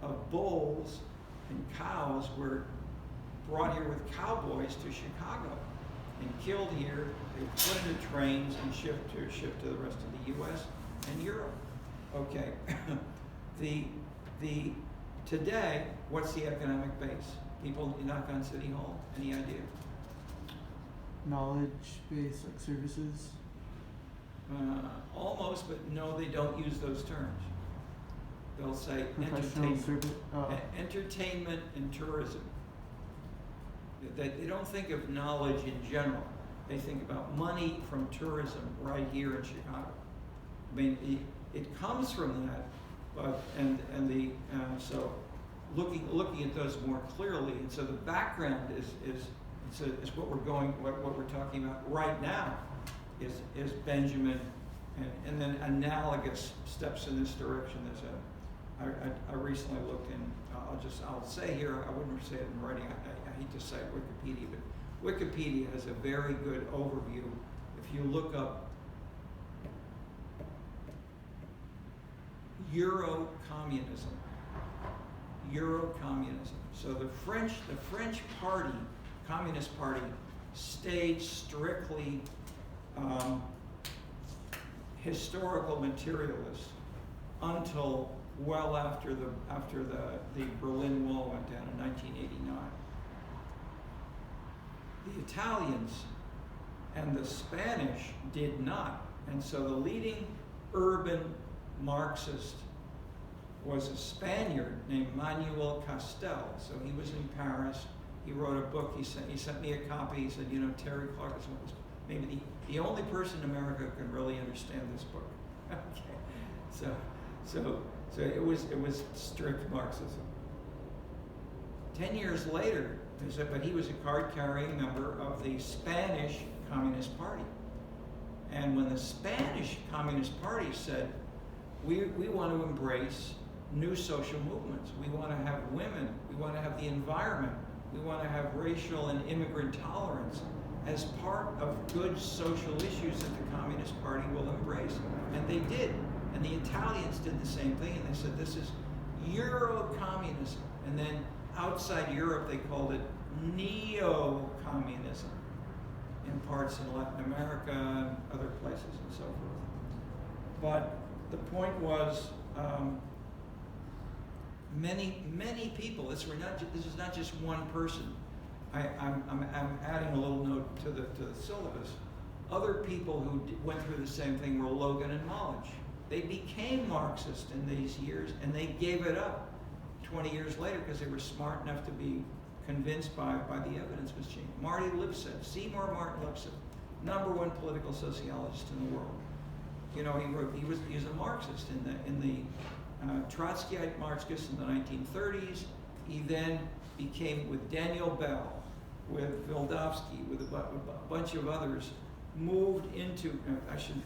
of bulls and cows were brought here with cowboys to Chicago and killed here. They were put into trains and shipped to the rest of the U.S. and Europe. Okay, today, what's the economic base? People knock on City Hall. Any idea? Knowledge-based, like services? Almost, but no, they don't use those terms. They'll say entertainment and tourism. They don't think of knowledge in general. They think about money from tourism right here in Chicago. I mean, it comes from that, but so looking at those more clearly, and so the background is what we're talking about right now is Benjamin, and then analogous steps in this direction. I recently looked in. I'll say here. I wouldn't say it in writing. I hate to cite Wikipedia, but Wikipedia has a very good overview. If you look up Eurocommunism. So the French party, Communist Party, stayed strictly historical materialist until well after the Berlin Wall went down in 1989. The Italians and the Spanish did not, and so the leading urban Marxist was a Spaniard named Manuel Castel. So he was in Paris. He wrote a book. He sent me a copy. He said, Terry Clark is maybe the only person in America who can really understand this book. Okay, so it was strict Marxism. 10 years later, they said, but he was a card-carrying member of the Spanish Communist Party. And when the Spanish Communist Party said, we want to embrace new social movements, we want to have women, we want to have the environment, we want to have racial and immigrant tolerance as part of good social issues that the Communist Party will embrace. And they did. And the Italians did the same thing, and they said, this is Euro-communism. And then outside Europe, they called it neo-communism in parts in Latin America and other places and so forth. But the point was, many people, this is not just one person. I'm adding a little note to the syllabus. Other people who went through the same thing were Logan and Molich. They became Marxist in these years, and they gave it up 20 years later because they were smart enough to be convinced by the evidence was changed. Marty Lipset, Seymour Martin Lipset, #1 political sociologist in the world. You know, he was a Marxist in the Trotskyite Marxists in the 1930s. He then became, with Daniel Bell, with Vildovsky, with a bunch of others, moved into. I should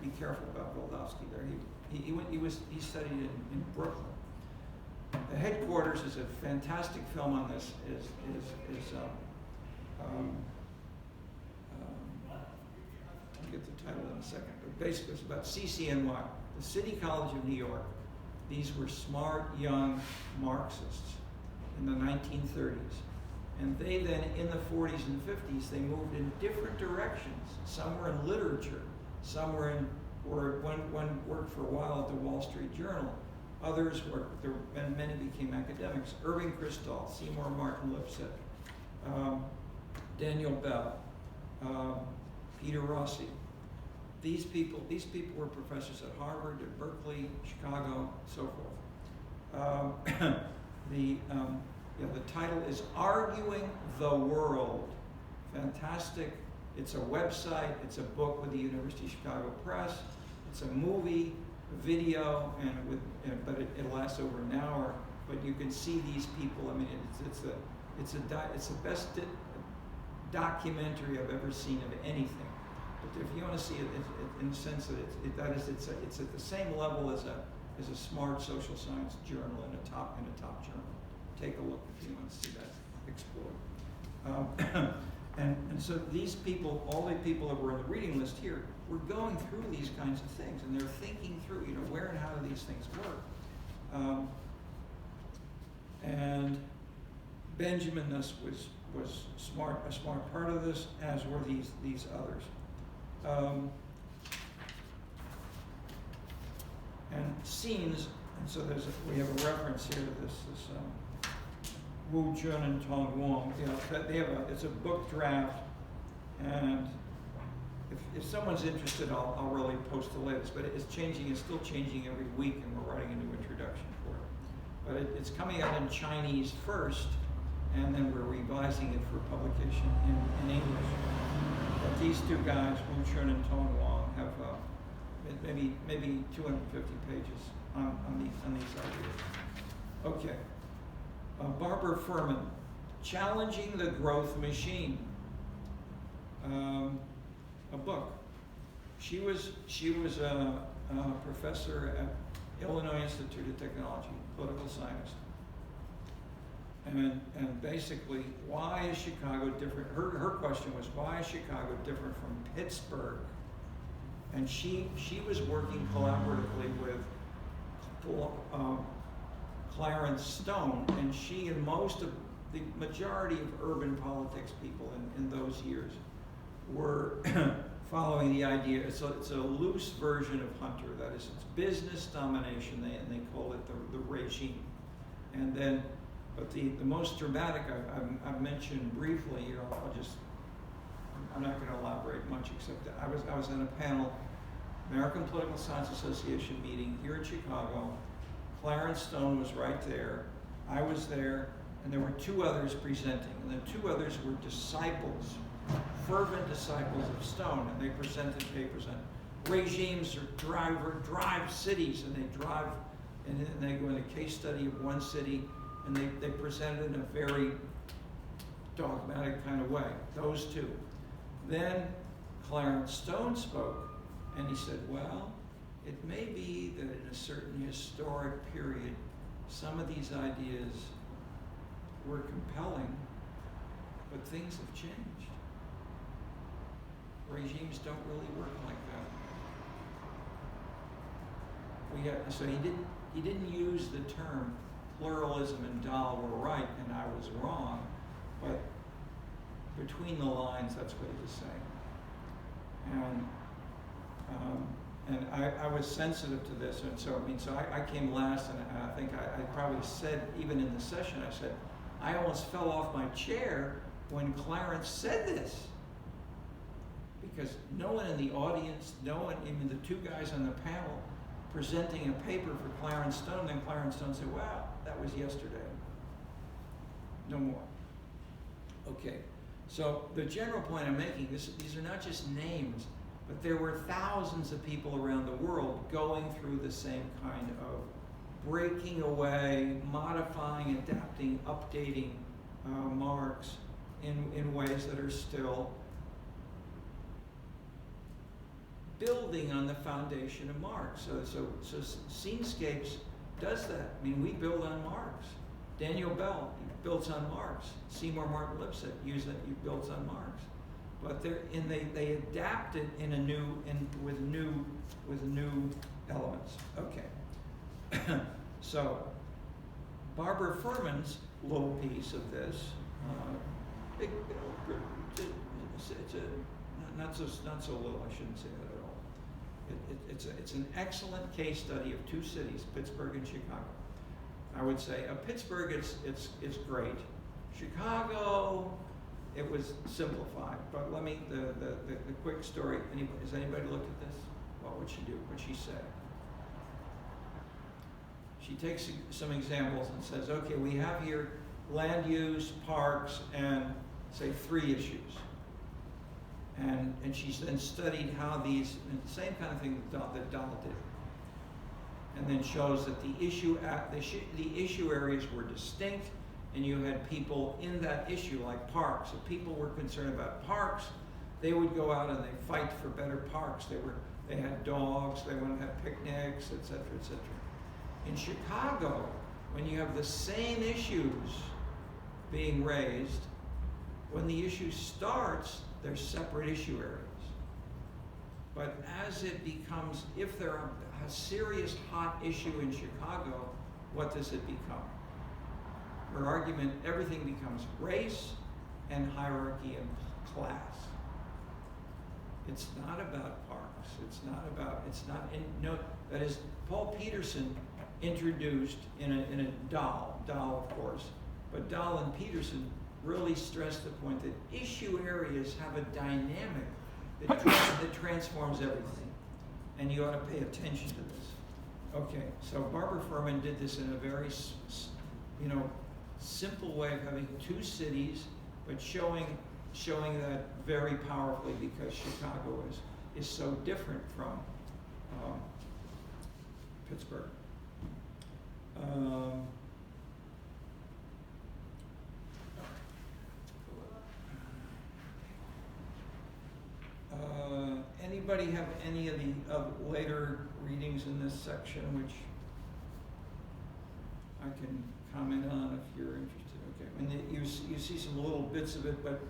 be careful about Vildovsky there. He studied in Brooklyn. The Headquarters is a fantastic film on this. I'll get the title in a second. But basically, it's about CCNY, the City College of New York. These were smart, young Marxists in the 1930s. And they then, in the 40s and 50s, they moved in different directions. Some were in literature. Some were in, one worked for a while at the Wall Street Journal. Others worked, and many became academics. Irving Kristol, Seymour Martin Lipset, Daniel Bell, Peter Rossi. These people were professors at Harvard, at Berkeley, Chicago, so forth. The title is Arguing the World. Fantastic. It's a website, it's a book with the University of Chicago Press, it's a movie, a video, but it lasts over an hour. But you can see these people. I mean, it's the best documentary I've ever seen of anything. But if you want to see it in the sense that it's at the same level as a smart social science journal in a top journal. Take a look if you want to see that explored. And so these people, all the people that were on the reading list here, were going through these kinds of things, and they're thinking through, where and how do these things work. And Benjamin Nuss was a smart part of this, as were these others. And scenes, and so we have a reference here to this Wu Jun and Tong Wong. It's a book draft, and if someone's interested, I'll really post the latest. But it's still changing every week, and we're writing a new introduction for it. But it's coming out in Chinese first, and then we're revising it for publication in English. But these two guys, Wu Chun and Tong Wong, have maybe 250 pages on these ideas. Okay. Barbara Ferman, Challenging the Growth Machine, a book. She was a professor at Illinois Institute of Technology, political science. And basically, why is Chicago different? Her question was, why is Chicago different from Pittsburgh? And she was working collaboratively with Clarence Stone, and she and the majority of urban politics people in those years were following the idea. It's a loose version of Hunter. That is, it's business domination, and they call it the regime. And then, but the most dramatic I've mentioned briefly. I'm not going to elaborate much, except that I was in a panel, American Political Science Association meeting here in Chicago. Clarence Stone was right there. I was there, and there were two others presenting, and the two others were disciples, fervent disciples of Stone, and they presented papers on regimes drive cities, and they drive, and then they go into a case study of one city, and they presented in a very dogmatic kind of way, those two. Then Clarence Stone spoke, and he said, well, it may be that in a certain historic period, some of these ideas were compelling, but things have changed. Regimes don't really work like that. So he didn't use the term pluralism and Dahl were right and I was wrong, but between the lines, that's what he was saying. And I was sensitive to this, and so I came last, and I think I probably said, even in the session, I said, I almost fell off my chair when Clarence said this. Because no one in the audience, no one, even the two guys on the panel, presenting a paper for Clarence Stone, then Clarence Stone said, wow, that was yesterday. No more. Okay, so the general point I'm making, these are not just names, but there were thousands of people around the world going through the same kind of breaking away, modifying, adapting, updating Marx in ways that are still building on the foundation of Marx. So Scenescapes does that. I mean, we build on Marx. Daniel Bell builds on Marx. Seymour Martin Lipset builds on Marx. But they adapt it with new elements. Okay. So Barbara Ferman's little piece of this, not so little. I shouldn't say that at all. It's an excellent case study of two cities, Pittsburgh and Chicago. I would say Pittsburgh it's great. Chicago, it was simplified. But let me the quick story. Has anybody looked at this? What would she do? What'd she say? She takes some examples and says, okay, we have here land use, parks, and say 3 issues. And she's then studied how these, and the same kind of thing that Dahl did. And then shows that the issue areas were distinct, and you had people in that issue, like parks. If people were concerned about parks, they would go out and they fight for better parks. They had dogs, they wanted to have picnics, et cetera, et cetera. In Chicago, when you have the same issues being raised, when the issue starts, there's separate issue areas. But as it becomes, if there are a serious hot issue in Chicago, what does it become? Her argument, everything becomes race and hierarchy and class. It's not about parks. That is, Paul Peterson introduced in a Dahl, of course, but Dahl and Peterson really stressed the point that issue areas have a dynamic that transforms everything, and you ought to pay attention to this. Okay, so Barbara Ferman did this in a very, simple way of having 2 cities, but showing that very powerfully because Chicago is so different from Pittsburgh. Anybody have any of the later readings in this section which I can comment on if you're interested? Okay, and you see some little bits of it, but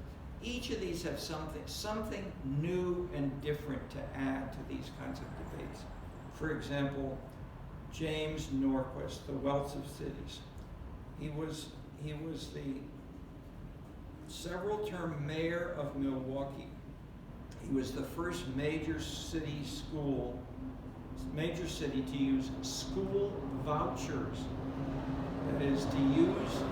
each of these have something new and different to add to these kinds of debates. For example, James Norquist, The Wealth of Cities. He was the several-term mayor of Milwaukee. He was the first major city to use school vouchers. That is, to use,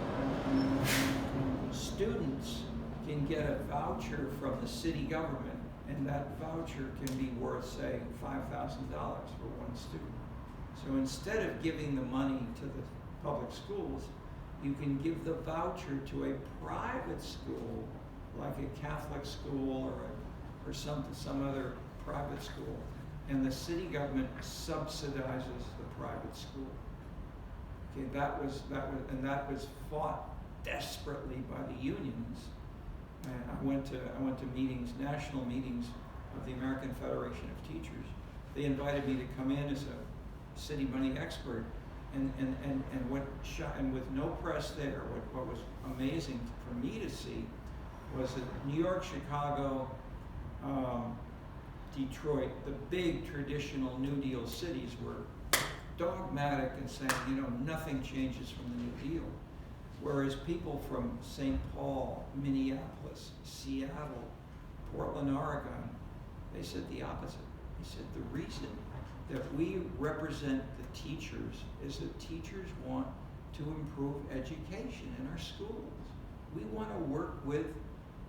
students can get a voucher from the city government, and that voucher can be worth, say, $5,000 for one student. So instead of giving the money to the public schools, you can give the voucher to a private school, like a Catholic school or some other private school, and the city government subsidizes the private school. Okay, that was fought desperately by the unions. And I went to meetings, national meetings of the American Federation of Teachers. They invited me to come in as a city money expert, and with no press there, what was amazing for me to see was that New York, Chicago, Detroit, the big traditional New Deal cities were dogmatic and saying, you know, nothing changes from the New Deal. Whereas people from St. Paul, Minneapolis, Seattle, Portland, Oregon, they said the opposite. They said the reason that we represent the teachers is that teachers want to improve education in our schools. We want to work with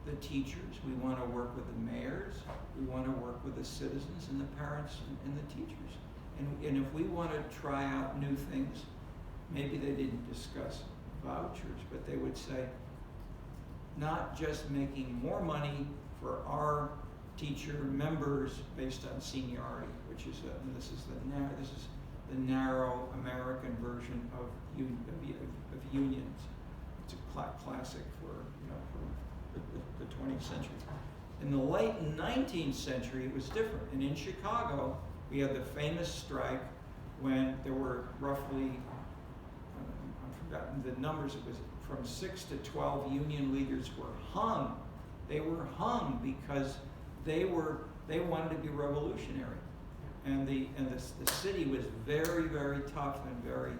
the teachers, we want to work with the mayors, we want to work with the citizens and the parents and the teachers. And if we want to try out new things, maybe they didn't discuss vouchers, but they would say, not just making more money for our teacher members based on seniority, which is this is the narrow American version of unions. It's a classic for the 20th century. In the late 19th century, it was different. And in Chicago, we had the famous strike when there were roughly, I've forgotten the numbers, it was from 6 to 12 union leaders were hung. They were hung because they wanted to be revolutionary. And the city was very, very tough and very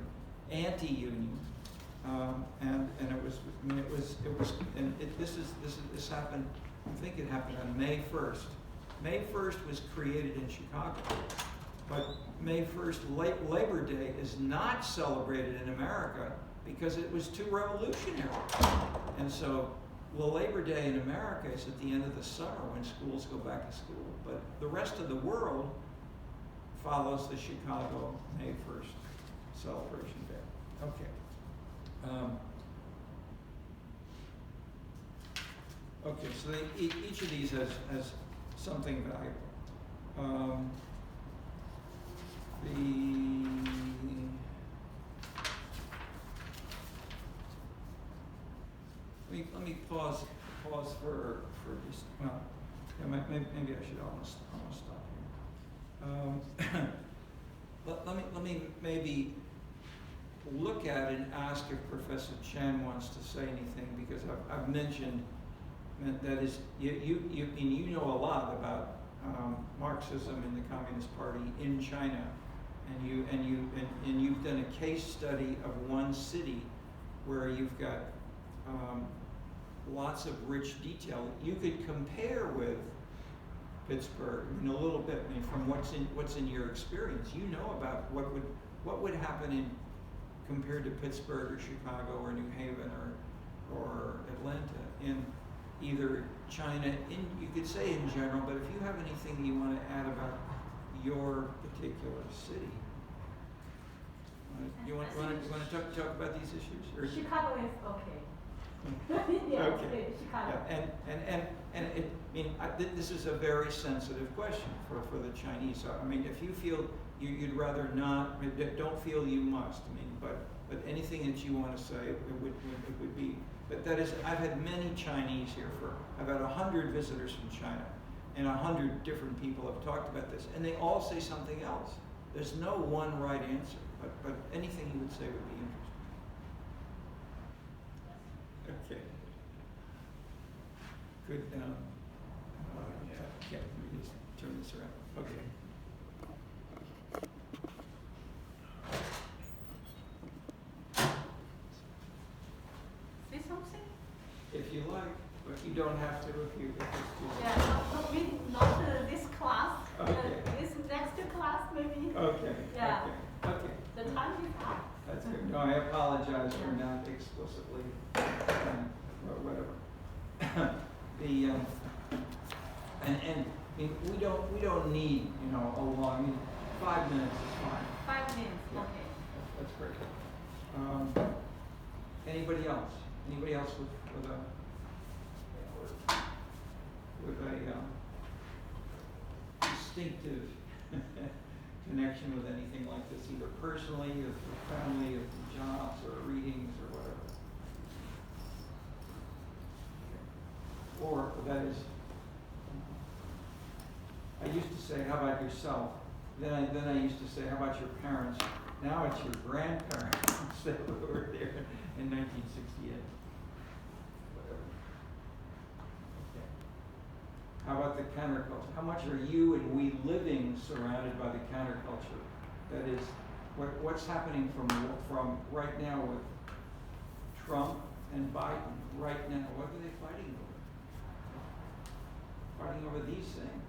anti-union. This happened, I think it happened on May 1st. May 1st was created in Chicago, but May 1st, Labor Day, is not celebrated in America because it was too revolutionary. And so, well, Labor Day in America is at the end of the summer when schools go back to school, but the rest of the world follows the Chicago May 1st celebration day. Okay. Okay, so each of these has something valuable. Let me pause for just, well, yeah, maybe I should almost stop here. Let me maybe look at it and ask if Professor Chen wants to say anything, because I've mentioned that is you know a lot about Marxism in the Communist Party in China, and you've done a case study of one city where you've got lots of rich detail. You could compare with Pittsburgh in a little bit, I mean, from what's in your experience. You know about what would happen compared to Pittsburgh or Chicago or New Haven or Atlanta in either China, you could say in general, but if you have anything you want to add about your particular city, you want to talk about these issues? Or Chicago is okay. Yeah, okay. Chicago. Yeah, and this is a very sensitive question for the Chinese. So, I mean, if you feel you'd rather not, don't feel you must. I mean, but anything that you want to say, it would be. But that is, I've had many Chinese here I've had 100 visitors from China, and 100 different people have talked about this, and they all say something else. There's no one right answer, but anything you would say would be interesting. Okay. Good. Yeah, let me just turn this around. Okay. Say something? If you like, but you don't have to if it's too. Yeah, not this class. Okay. This next class maybe. Okay. Yeah. Okay. The time is up. That's good. No, I apologize for not explicitly, whatever. And we don't need, a long, 5 minutes is fine. 5 minutes, Yeah. okay. That's great. Anybody else? Anybody else with a distinctive connection with anything like this, either personally, or through family, or through jobs, or readings, or whatever. Or, that is, I used to say, how about yourself? Then I used to say, how about your parents? Now it's your grandparents that were there in 1968. Whatever. Okay. How about the counterculture? How much are you and we living surrounded by the counterculture? That is, what's happening from right now with Trump and Biden right now? What are they fighting over? Fighting over these things.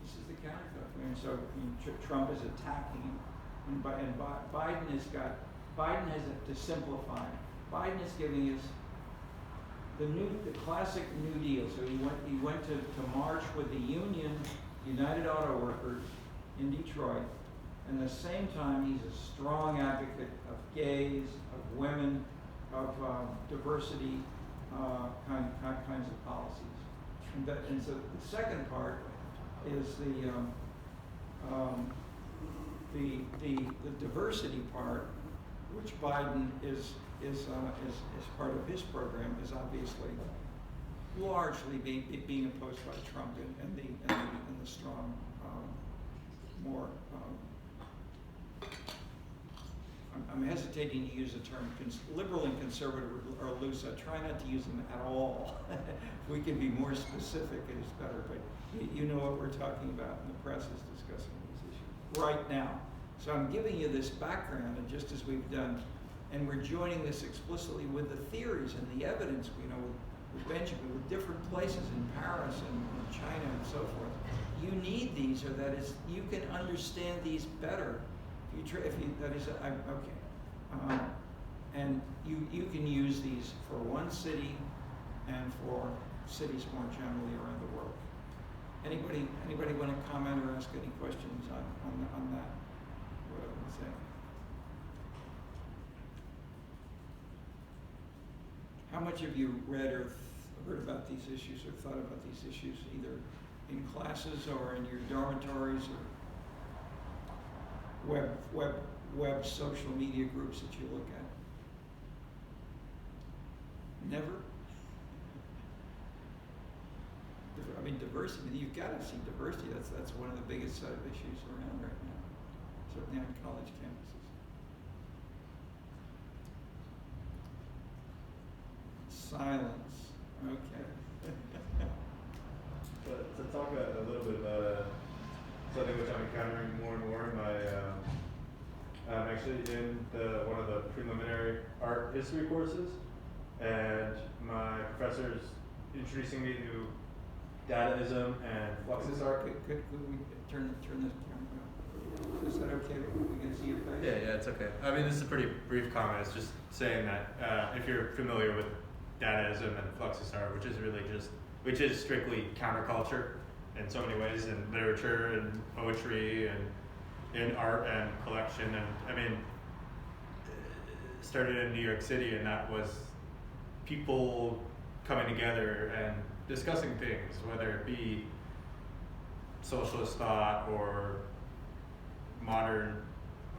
This is the counterculture. And so Trump is attacking, and Biden has to simplify. Biden is giving us the classic New Deal. So he went to march with the union, United Auto Workers in Detroit, and at the same time he's a strong advocate of gays, of women, of diversity kinds of policies. And so the second part is the diversity part, which Biden is part of his program, is obviously largely being opposed by Trump and the strong, more. I'm hesitating to use the term liberal and conservative are loose. I try not to use them at all. If we can be more specific, it is better. But you know what we're talking about, and the press is discussing these issues right now. So I'm giving you this background, and just as we've done, and we're joining this explicitly with the theories and the evidence, with Benjamin, with different places in Paris and China and so forth. You need these, or that is, you can understand these better. And you can use these for one city and for cities more generally around the world. Anybody want to comment or ask any questions on that? What I would say. How much have you read or heard about these issues or thought about these issues either in classes or in your dormitories or web social media groups that you look at? Never? I mean, diversity, you've got to see diversity. That's one of the biggest set of issues around right now, certainly on college campuses. Silence. Okay. But to talk a little bit about something which I'm encountering more and more in my, I'm actually in one of the preliminary art history courses, and my professor's introducing me to Dadaism and Fluxus art. Could we turn this camera? Is that okay? We can see your face? Yeah, it's okay. I mean, this is a pretty brief comment. It's just saying that if you're familiar with Dadaism and Fluxus art, which is strictly counterculture in so many ways, in literature and poetry and in art and collection, and I mean, it started in New York City, and that was people coming together and discussing things, whether it be socialist thought or modern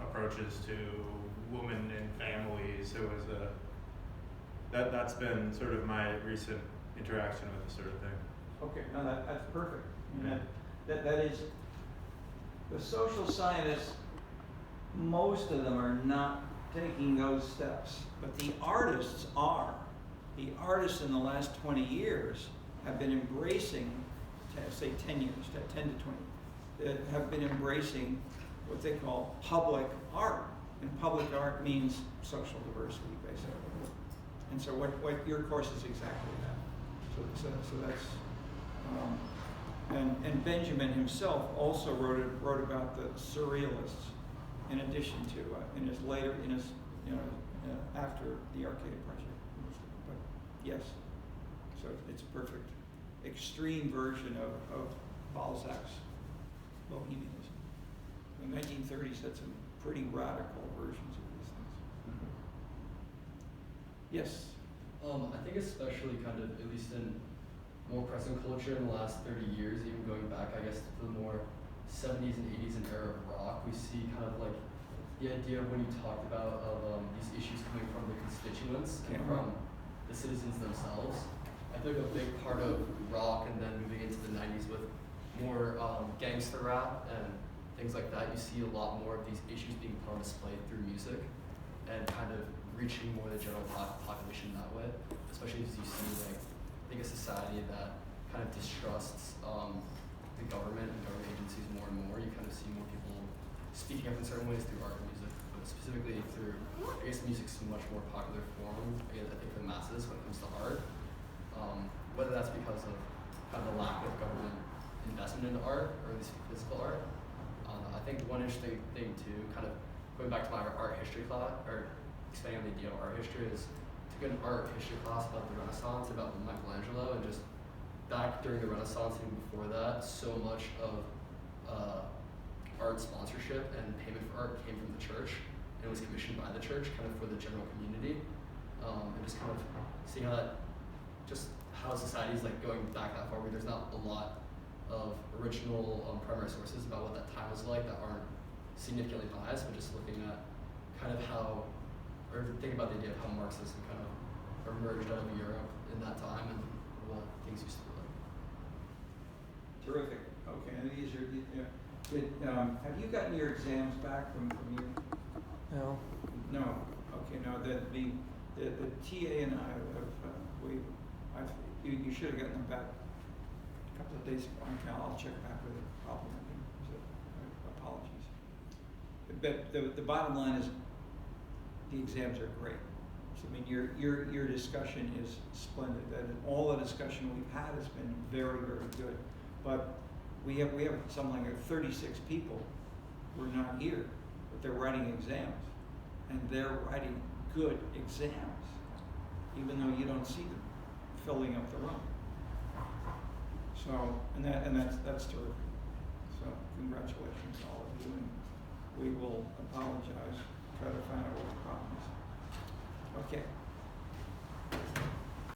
approaches to women and families. It was that's been sort of my recent interaction with this sort of thing. Okay, no, that's perfect. Yeah. That is, the social scientists, most of them are not taking those steps, but the artists are. The artists in the last 20 years have been embracing, say 10 years, 10 to 20, have been embracing what they call public art. And public art means social diversity, basically. And so what your course is exactly that. So that's, and Benjamin himself also wrote about the surrealists, in addition to after the Arcade Project. But yes, so it's a perfect extreme version of Balzac's bohemianism. The 1930s had some pretty radical versions of these things. Yes? I think especially kind of, at least in more present culture in the last 30 years, even going back, I guess, to the more 70s and 80s and era of rock, we see kind of like the idea of when you talked about of these issues coming from the constituents and from the citizens themselves. I feel like a big part of rock and then moving into the 90s with more gangster rap and things like that, you see a lot more of these issues being put on display through music and kind of reaching more the general population that way, especially as you see like, I think a society that kind of distrusts the government and government agencies more and more. You kind of see more people speaking up in certain ways through art and music, but specifically through, I guess music's a much more popular form, I think for the masses when it comes to art. Whether that's because of kind of the lack of government investment into art or at least physical art. I think one interesting thing too, kind of going back to my art history class, or expanding on the idea of art history, is took an art history class about the Renaissance, about Michelangelo, and just back during the Renaissance and before that, so much of art sponsorship and payment for art came from the church and was commissioned by the church kind of for the general community. And just kind of seeing how that, just how society is like going back that far where there's not a lot of original primary sources about what that time was like that aren't significantly biased, but just looking at kind of how, or thinking about the idea of how Marxism kind of emerged out of Europe in that time and what things used to be like. Terrific. Okay, and these are, good. Have you gotten your exams back from you? No. No. Okay, no, the TA and I have, you should have gotten them back a couple of days ago. Okay, I'll check back with it, probably. So, apologies. But the bottom line is the exams are great. So, I mean, your discussion is splendid. And all the discussion we've had has been very, very good. But we have something like 36 people who are not here, but they're writing exams, and they're writing good exams, even though you don't see them filling up the room. So, that's terrific. So, congratulations to all of you, and we will apologize, try to find out what